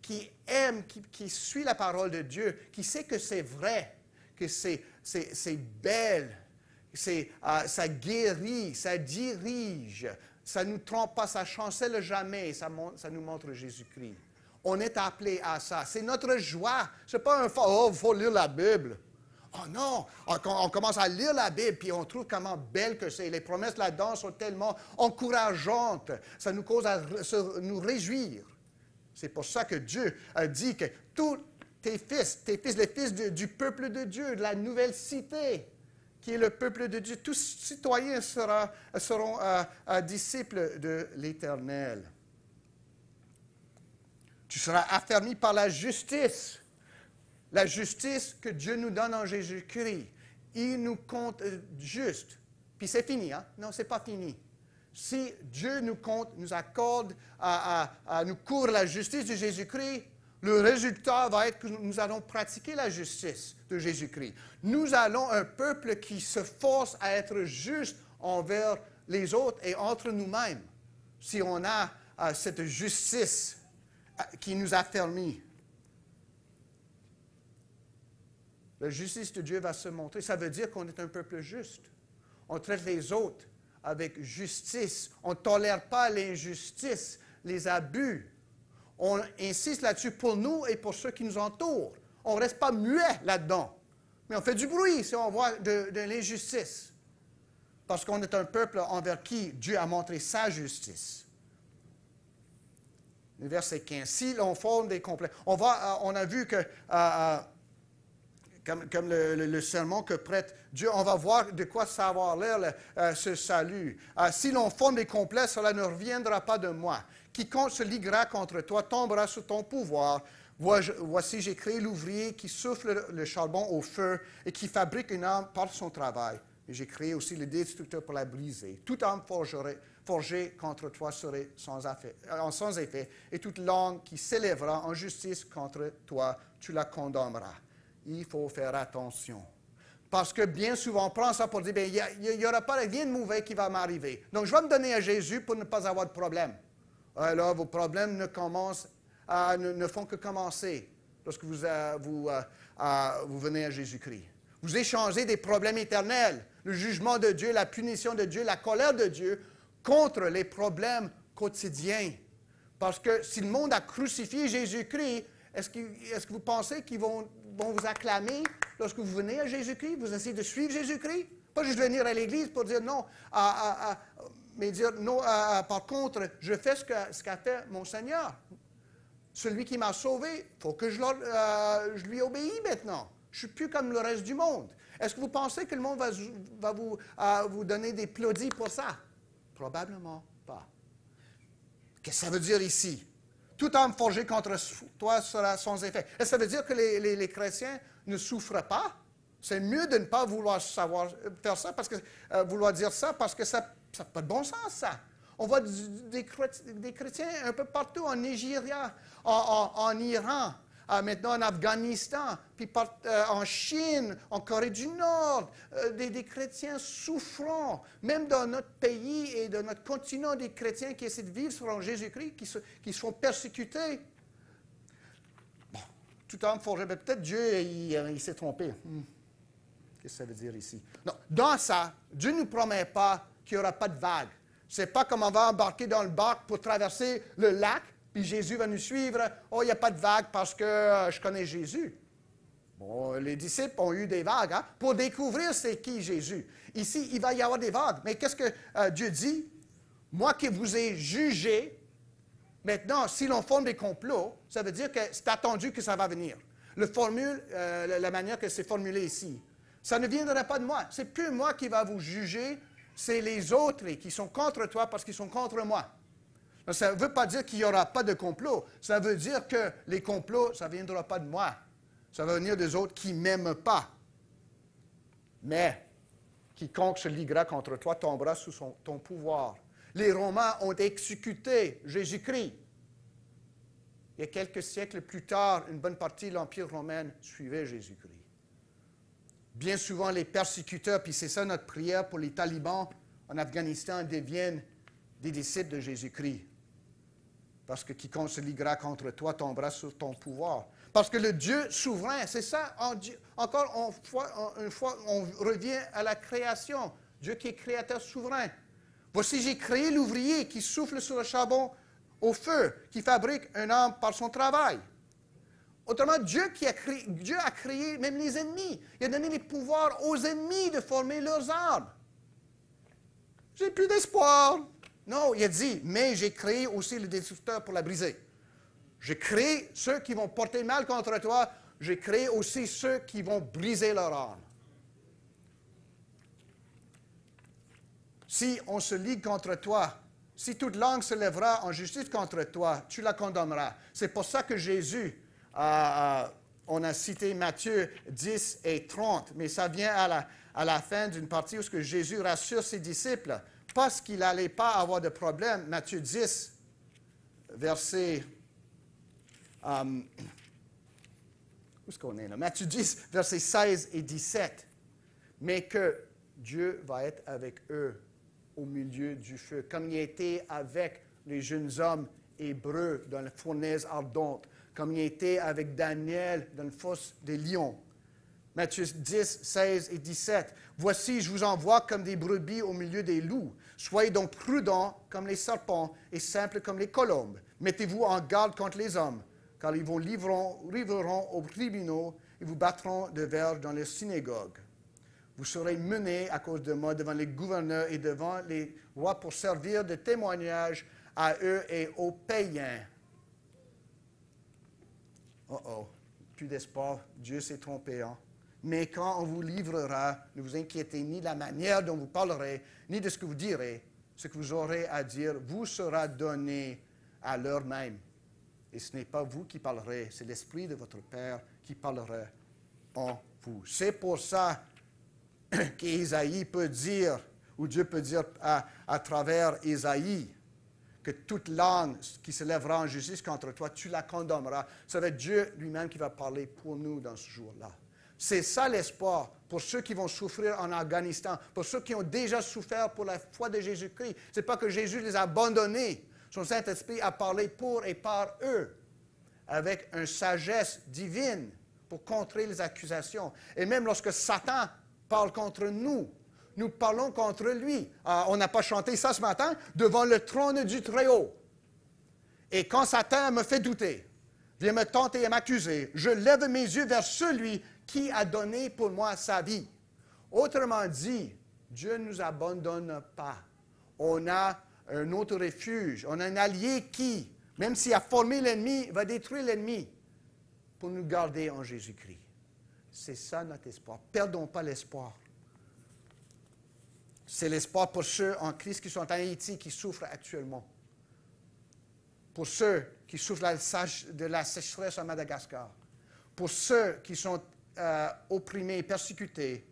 qui aime, qui suit la parole de Dieu, qui sait que c'est vrai, que c'est belle, ça guérit, ça dirige, ça ne nous trompe pas, ça chancelle jamais, ça nous montre Jésus-Christ. On est appelé à ça. C'est notre joie. Ce n'est pas un « oh, il faut lire la Bible ». Oh non! On commence à lire la Bible, puis on trouve comment belle que c'est. Les promesses là-dedans sont tellement encourageantes. Ça nous cause à nous réjouir. C'est pour ça que Dieu a dit que tous tes fils, les fils du peuple de Dieu, de la nouvelle cité, qui est le peuple de Dieu, tous citoyens seront disciples de l'Éternel. Tu seras affermi par la justice que Dieu nous donne en Jésus-Christ. Il nous compte juste. Puis c'est fini, hein? Non, c'est pas fini. Si Dieu nous compte, nous accorde, nous court la justice de Jésus-Christ, le résultat va être que nous allons pratiquer la justice de Jésus-Christ. Nous allons un peuple qui se force à être juste envers les autres et entre nous-mêmes, si on a cette justice qui nous affermit. La justice de Dieu va se montrer. Ça veut dire qu'on est un peuple juste. On traite les autres avec justice. On ne tolère pas l'injustice, les abus. On insiste là-dessus pour nous et pour ceux qui nous entourent. On ne reste pas muet là-dedans. Mais on fait du bruit si on voit de l'injustice. parce qu'on est un peuple envers qui Dieu a montré sa justice. Le verset 15. Si l'on forme des complexes, on a vu que, comme le sermon que prête Dieu, on va voir de quoi ça va avoir l'air ce salut. Si l'on forme des complexes, cela ne reviendra pas de moi. Quiconque se liguera contre toi tombera sous ton pouvoir. Voici, j'ai créé l'ouvrier qui souffle le charbon au feu et qui fabrique une arme par son travail. Et j'ai créé aussi le destructeur pour la briser. Toute arme forgée contre toi serait sans effet, et toute langue qui s'élèvera en justice contre toi, tu la condamneras. Il faut faire attention. Parce que bien souvent, on prend ça pour dire, il n'y aura pas rien de mauvais qui va m'arriver. Donc, je vais me donner à Jésus pour ne pas avoir de problème. Alors, vos problèmes ne font que commencer lorsque vous venez à Jésus-Christ. Vous échangez des problèmes éternels, le jugement de Dieu, la punition de Dieu, la colère de Dieu, contre les problèmes quotidiens. Parce que si le monde a crucifié Jésus-Christ, est-ce que vous pensez qu'ils vont vous acclamer lorsque vous venez à Jésus-Christ? Vous essayez de suivre Jésus-Christ? Pas juste venir à l'Église pour dire non, mais dire non, par contre, je fais ce qu'a fait mon Seigneur. Celui qui m'a sauvé, il faut que je lui obéis maintenant. Je ne suis plus comme le reste du monde. Est-ce que vous pensez que le monde va vous donner des plaudits pour ça? Probablement pas. Qu'est-ce que ça veut dire ici? Toute arme forgée contre toi sera sans effet. Est-ce que ça veut dire que les chrétiens ne souffrent pas? C'est mieux de ne pas vouloir faire ça, vouloir dire ça, parce que ça n'a pas de bon sens, ça. On voit des chrétiens un peu partout, en Nigeria, en Iran, maintenant en Afghanistan, puis en Chine, en Corée du Nord, des chrétiens souffrants. Même dans notre pays et dans notre continent, des chrétiens qui essaient de vivre selon Jésus-Christ, qui se font persécuter. Bon, tout homme forgé, mais peut-être Dieu, il s'est trompé. Qu'est-ce que ça veut dire ici? Non, dans ça, Dieu ne nous promet pas qu'il n'y aura pas de vagues. Ce n'est pas comme on va embarquer dans le barque pour traverser le lac, puis Jésus va nous suivre. Oh, il n'y a pas de vagues parce que je connais Jésus. Bon, les disciples ont eu des vagues pour découvrir c'est qui Jésus. Ici, il va y avoir des vagues. Mais qu'est-ce que Dieu dit? Moi qui vous ai jugé, maintenant, si l'on forme des complots, ça veut dire que c'est attendu que ça va venir. La manière que c'est formulé ici, ça ne viendra pas de moi. C'est plus moi qui va vous juger, c'est les autres qui sont contre toi parce qu'ils sont contre moi. Ça ne veut pas dire qu'il n'y aura pas de complot. Ça veut dire que les complots, ça ne viendra pas de moi. Ça va venir des autres qui ne m'aiment pas. Mais quiconque se liguera contre toi tombera sous ton pouvoir. Les Romains ont exécuté Jésus-Christ. Il y a quelques siècles plus tard, une bonne partie de l'Empire romain suivait Jésus-Christ. Bien souvent, les persécuteurs, puis c'est ça notre prière pour les talibans en Afghanistan, deviennent des disciples de Jésus-Christ. Parce que quiconque se liguera contre toi tombera sur ton pouvoir. Parce que le Dieu souverain, c'est ça, encore une fois, on revient à la création. Dieu qui est créateur souverain. Voici, j'ai créé l'ouvrier qui souffle sur le charbon au feu, qui fabrique un homme par son travail. Autrement, Dieu a créé même les ennemis. Il a donné les pouvoirs aux ennemis de former leurs armes. J'ai plus d'espoir. Non, il a dit, mais j'ai créé aussi le destructeur pour la briser. J'ai créé ceux qui vont porter mal contre toi. J'ai créé aussi ceux qui vont briser leur arme. Si on se ligue contre toi, si toute langue se lèvera en justice contre toi, tu la condamneras. C'est pour ça que Jésus, on a cité Matthieu 10 et 30, mais ça vient à la fin d'une partie où Jésus rassure ses disciples, parce qu'il n'allait pas avoir de problème. Matthieu 10, verset... où est-ce qu'on est là? Matthieu 10, versets 16 et 17. Mais que Dieu va être avec eux au milieu du feu, comme il était avec les jeunes hommes hébreux dans la fournaise ardente, comme il était avec Daniel dans la fosse des lions. Matthieu 10, 16 et 17. Voici, je vous envoie comme des brebis au milieu des loups. Soyez donc prudents comme les serpents et simples comme les colombes. Mettez-vous en garde contre les hommes, car ils vous livreront aux tribunaux et vous battront de verge dans les synagogues. Vous serez menés à cause de moi devant les gouverneurs et devant les rois pour servir de témoignage à eux et aux païens. Oh, plus d'espoir, Dieu s'est trompé. Hein? Mais quand on vous livrera, ne vous inquiétez ni de la manière dont vous parlerez, ni de ce que vous direz. Ce que vous aurez à dire vous sera donné à l'heure même. Et ce n'est pas vous qui parlerez, c'est l'Esprit de votre Père qui parlera en vous. C'est pour ça qu'Ésaïe peut dire, ou Dieu peut dire à travers Ésaïe, que toute langue qui se lèvera en justice contre toi, tu la condamneras. Ça va être Dieu lui-même qui va parler pour nous dans ce jour-là. C'est ça l'espoir pour ceux qui vont souffrir en Afghanistan, pour ceux qui ont déjà souffert pour la foi de Jésus-Christ. Ce n'est pas que Jésus les a abandonnés. Son Saint-Esprit a parlé pour et par eux, avec une sagesse divine pour contrer les accusations. Et même lorsque Satan parle contre nous, nous parlons contre lui. On n'a pas chanté ça ce matin, devant le trône du Très-Haut. Et quand Satan me fait douter, vient me tenter et m'accuser, je lève mes yeux vers celui qui a donné pour moi sa vie. Autrement dit, Dieu ne nous abandonne pas. On a un autre refuge, on a un allié qui, même s'il a formé l'ennemi, va détruire l'ennemi pour nous garder en Jésus-Christ. C'est ça notre espoir. Perdons pas l'espoir. C'est l'espoir pour ceux en Christ qui sont en Haïti, qui souffrent actuellement. Pour ceux qui souffrent de la sécheresse à Madagascar. Pour ceux qui sont opprimés, persécutés.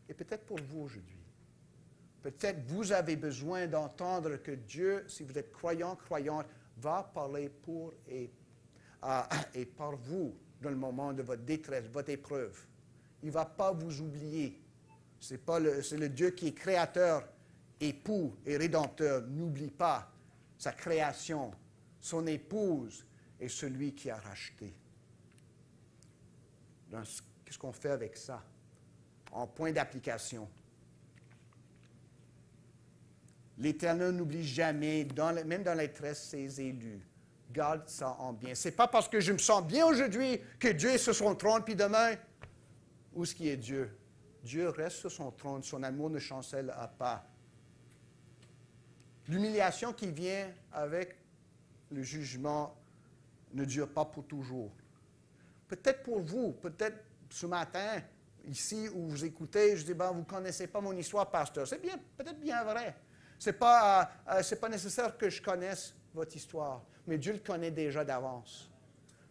Et peut-être pour vous aujourd'hui. Peut-être vous avez besoin d'entendre que Dieu, si vous êtes croyant, croyante, va parler pour et par vous dans le moment de votre détresse, votre épreuve. Il ne va pas vous oublier. C'est le Dieu qui est créateur, époux et rédempteur. N'oublie pas sa création, son épouse et celui qui a racheté. Qu'est-ce qu'on fait avec ça? En point d'application. L'Éternel n'oublie jamais, même dans la détresse, ses élus. Garde ça en bien. Ce n'est pas parce que je me sens bien aujourd'hui que Dieu est sur son trône, puis demain, où est-ce qu'il est Dieu? Dieu reste sur son trône, son amour ne chancelle pas. L'humiliation qui vient avec le jugement ne dure pas pour toujours. Peut-être pour vous, peut-être ce matin, ici où vous écoutez, je dis, vous ne connaissez pas mon histoire, pasteur. C'est bien, peut-être bien vrai. Ce n'est pas nécessaire que je connaisse votre histoire, mais Dieu le connaît déjà d'avance.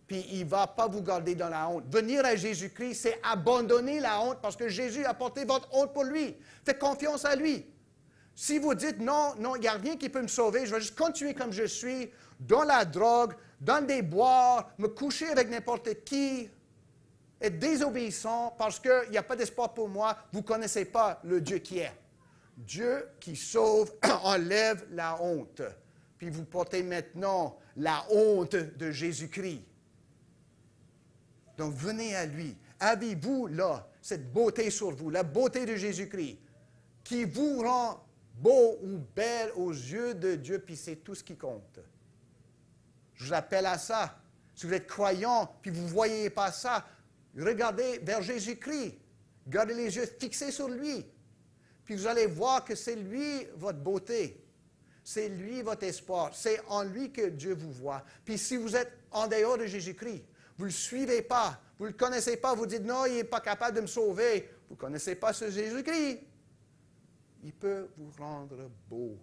Puis il ne va pas vous garder dans la honte. Venir à Jésus-Christ, c'est abandonner la honte parce que Jésus a porté votre honte pour lui. Faites confiance à lui. Si vous dites non, il n'y a rien qui peut me sauver, je vais juste continuer comme je suis, dans la drogue, dans le déboire, me coucher avec n'importe qui, être désobéissant parce qu'il n'y a pas d'espoir pour moi, vous ne connaissez pas le Dieu qui est. Dieu qui sauve enlève la honte. Puis vous portez maintenant la honte de Jésus-Christ. Donc venez à lui. Avez-vous là cette beauté sur vous, la beauté de Jésus-Christ, qui vous rend beau ou belle aux yeux de Dieu, puis c'est tout ce qui compte. Je vous appelle à ça. Si vous êtes croyant, puis vous ne voyez pas ça, regardez vers Jésus-Christ. Gardez les yeux fixés sur lui. Puis vous allez voir que c'est lui votre beauté. C'est lui votre espoir. C'est en lui que Dieu vous voit. Puis si vous êtes en dehors de Jésus-Christ, vous ne le suivez pas, vous ne le connaissez pas, vous dites non, il n'est pas capable de me sauver. Vous ne connaissez pas ce Jésus-Christ. Il peut vous rendre beau,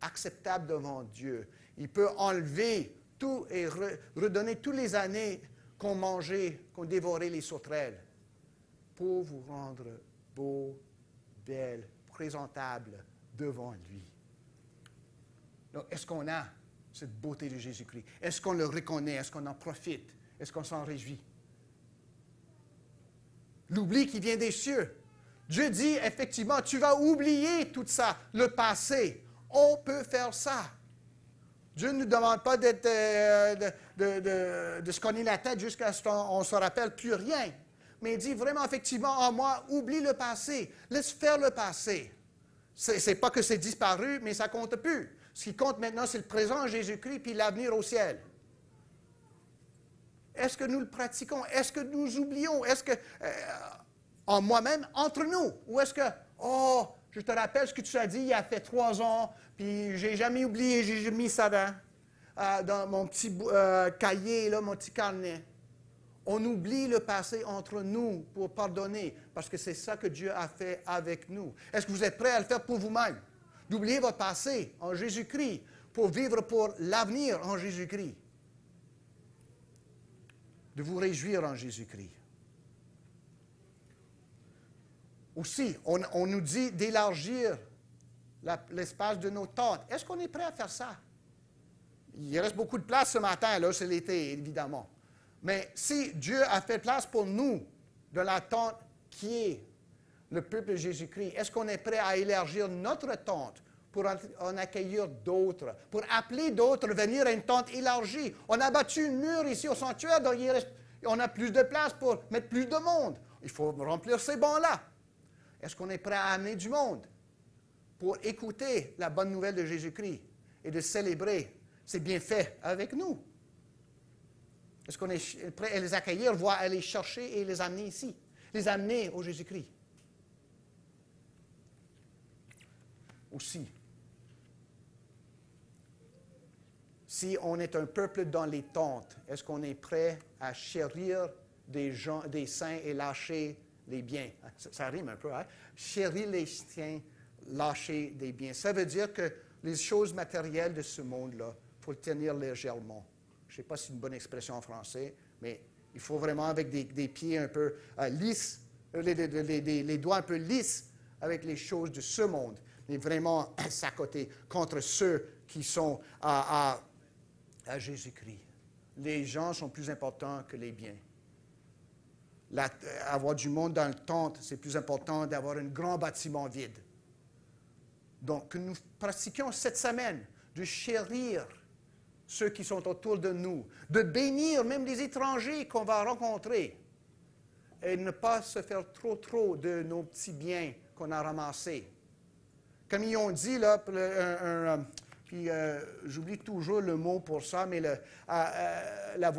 acceptable devant Dieu. Il peut enlever tout et redonner toutes les années qu'on mangeait, qu'on dévorait les sauterelles, pour vous rendre beau, belle, présentable devant lui. Donc, est-ce qu'on a cette beauté de Jésus-Christ? Est-ce qu'on le reconnaît? Est-ce qu'on en profite? Est-ce qu'on s'en réjouit? L'oubli qui vient des cieux. Dieu dit, effectivement, tu vas oublier tout ça, le passé. On peut faire ça. Dieu ne nous demande pas de se cogner la tête jusqu'à ce qu'on ne se rappelle plus rien. Mais il dit vraiment, effectivement, en moi, oublie le passé. Laisse faire le passé. Ce n'est pas que c'est disparu, mais ça ne compte plus. Ce qui compte maintenant, c'est le présent en Jésus-Christ puis l'avenir au ciel. Est-ce que nous le pratiquons? Est-ce que nous oublions? Est-ce que en moi-même, entre nous? Ou est-ce que, oh, je te rappelle ce que tu as dit il y a fait 3 ans, puis j'ai jamais oublié, j'ai mis ça dans mon petit cahier, là, mon petit carnet. On oublie le passé entre nous pour pardonner, parce que c'est ça que Dieu a fait avec nous. Est-ce que vous êtes prêts à le faire pour vous-même? D'oublier votre passé en Jésus-Christ pour vivre pour l'avenir en Jésus-Christ. De vous réjouir en Jésus-Christ. Aussi, on nous dit d'élargir l'espace de nos tentes. Est-ce qu'on est prêt à faire ça? Il reste beaucoup de place ce matin, là, c'est l'été, évidemment. Mais si Dieu a fait place pour nous dans la tente qui est le peuple de Jésus-Christ, est-ce qu'on est prêt à élargir notre tente pour en accueillir d'autres, pour appeler d'autres à venir à une tente élargie? On a battu une mur ici au sanctuaire, donc on a plus de place pour mettre plus de monde. Il faut remplir ces bancs-là. Est-ce qu'on est prêt à amener du monde pour écouter la bonne nouvelle de Jésus-Christ et de célébrer ses bienfaits avec nous? Est-ce qu'on est prêt à les accueillir, voire à les chercher et les amener ici, les amener au Jésus-Christ? Aussi, si on est un peuple dans les tentes, est-ce qu'on est prêt à chérir des saints et lâcher les biens? Ça rime un peu, hein? Chérir les siens, lâcher des biens. Ça veut dire que les choses matérielles de ce monde-là, il faut le tenir légèrement. Je ne sais pas si c'est une bonne expression en français, mais il faut vraiment avec des pieds un peu lisses, les doigts un peu lisses avec les choses de ce monde, mais vraiment s'accoter contre ceux qui sont à Jésus-Christ. Les gens sont plus importants que les biens. Avoir du monde dans le tente, c'est plus important d'avoir un grand bâtiment vide. Donc, que nous pratiquions cette semaine de chérir ceux qui sont autour de nous, de bénir même les étrangers qu'on va rencontrer et ne pas se faire trop de nos petits biens qu'on a ramassés. Comme ils ont dit, là, puis j'oublie toujours le mot pour ça, mais la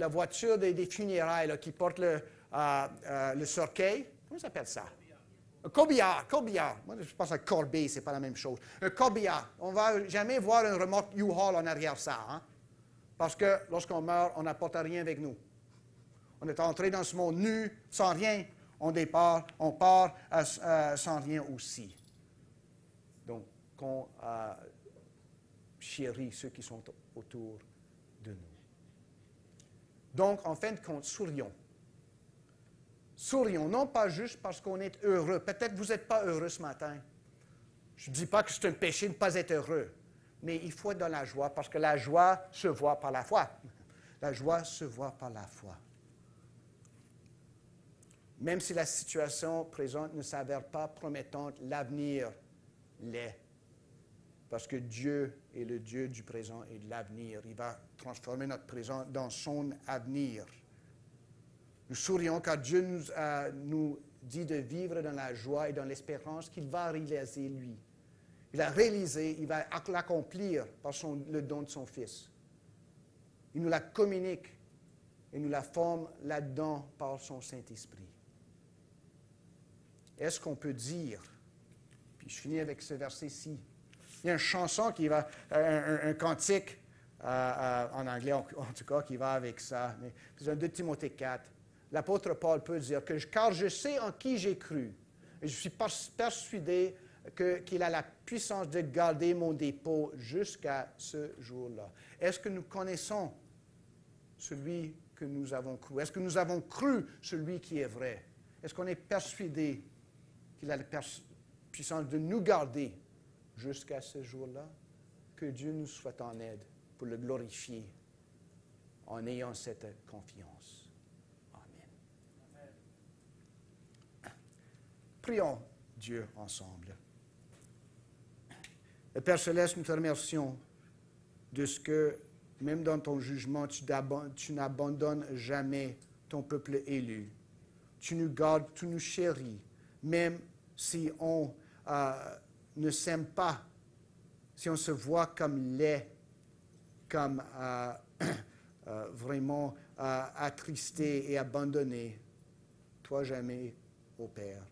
voiture des funérailles là, qui porte le cercueil, comment ça s'appelle ça? Un corbillard. Moi, je pense à corbeille, c'est pas la même chose. Un corbillard. On ne va jamais voir une remorque U-Haul en arrière ça, hein? Parce que lorsqu'on meurt, on n'apporte rien avec nous. On est entré dans ce monde nu, sans rien. On part sans rien aussi. Donc, qu'on chérit ceux qui sont autour de nous. Donc, en fin de compte, sourions. Sourions, non pas juste parce qu'on est heureux. Peut-être que vous n'êtes pas heureux ce matin. Je ne dis pas que c'est un péché de ne pas être heureux, mais il faut être dans la joie parce que la joie se voit par la foi. La joie se voit par la foi. Même si la situation présente ne s'avère pas promettante, l'avenir l'est. Parce que Dieu est le Dieu du présent et de l'avenir. Il va transformer notre présent dans son avenir. Nous sourions car Dieu nous dit de vivre dans la joie et dans l'espérance qu'il va réaliser lui. Il a réalisé, il va l'accomplir par le don de son Fils. Il nous la communique et nous la forme là-dedans par son Saint-Esprit. Est-ce qu'on peut dire, puis je finis avec ce verset-ci, il y a une chanson qui va, un cantique en anglais en tout cas, qui va avec ça, mais c'est un 2 Timothée 4. L'apôtre Paul peut dire que car je sais en qui j'ai cru, et je suis persuadé qu'il a la puissance de garder mon dépôt jusqu'à ce jour-là. Est-ce que nous connaissons celui que nous avons cru? Est-ce que nous avons cru celui qui est vrai? Est-ce qu'on est persuadé qu'il a la puissance de nous garder jusqu'à ce jour-là? Que Dieu nous soit en aide pour le glorifier en ayant cette confiance. Prions Dieu ensemble. Le Père Céleste, nous te remercions de ce que, même dans ton jugement, tu n'abandonnes jamais ton peuple élu. Tu nous gardes, tu nous chéris, même si on ne s'aime pas, si on se voit comme laid, comme vraiment attristé et abandonné. toi jamais, ô Père.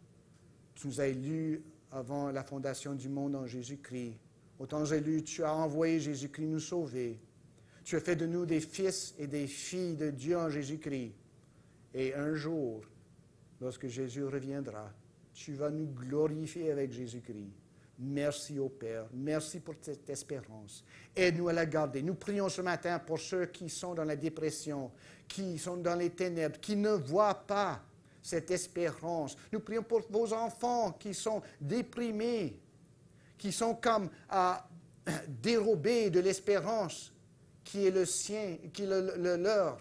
Tu nous as élus avant la fondation du monde en Jésus-Christ. Autant élus, tu as envoyé Jésus-Christ nous sauver. Tu as fait de nous des fils et des filles de Dieu en Jésus-Christ. Et un jour, lorsque Jésus reviendra, tu vas nous glorifier avec Jésus-Christ. Merci au Père. Merci pour cette espérance. Aide-nous à la garder. Nous prions ce matin pour ceux qui sont dans la dépression, qui sont dans les ténèbres, qui ne voient pas cette espérance. Nous prions pour vos enfants qui sont déprimés, qui sont comme dérobés de l'espérance qui est le sien, qui est le leur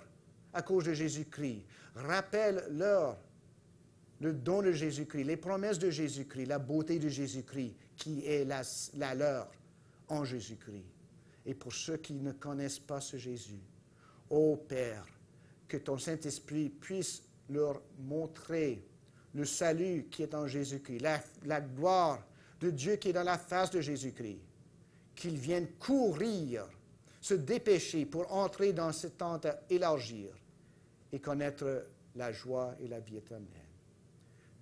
à cause de Jésus-Christ. Rappelle-leur le don de Jésus-Christ, les promesses de Jésus-Christ, la beauté de Jésus-Christ qui est la leur en Jésus-Christ. Et pour ceux qui ne connaissent pas ce Jésus, ô Père, que ton Saint-Esprit puisse leur montrer le salut qui est en Jésus-Christ, la gloire de Dieu qui est dans la face de Jésus-Christ, qu'ils viennent courir, se dépêcher pour entrer dans cette tente à élargir et connaître la joie et la vie éternelle.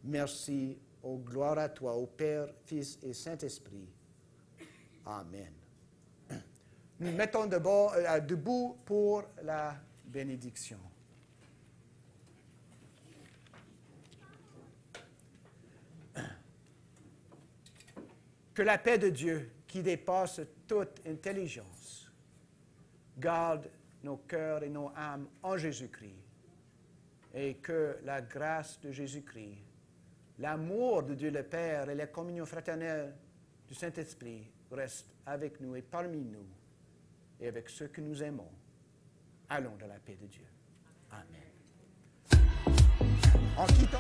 Merci, ô gloire à toi, ô Père, Fils et Saint-Esprit. Amen. Nous mettons debout pour la bénédiction. Que la paix de Dieu, qui dépasse toute intelligence, garde nos cœurs et nos âmes en Jésus-Christ, et que la grâce de Jésus-Christ, l'amour de Dieu le Père et la communion fraternelle du Saint-Esprit restent avec nous et parmi nous, et avec ceux que nous aimons. Allons dans la paix de Dieu. Amen. En quittant...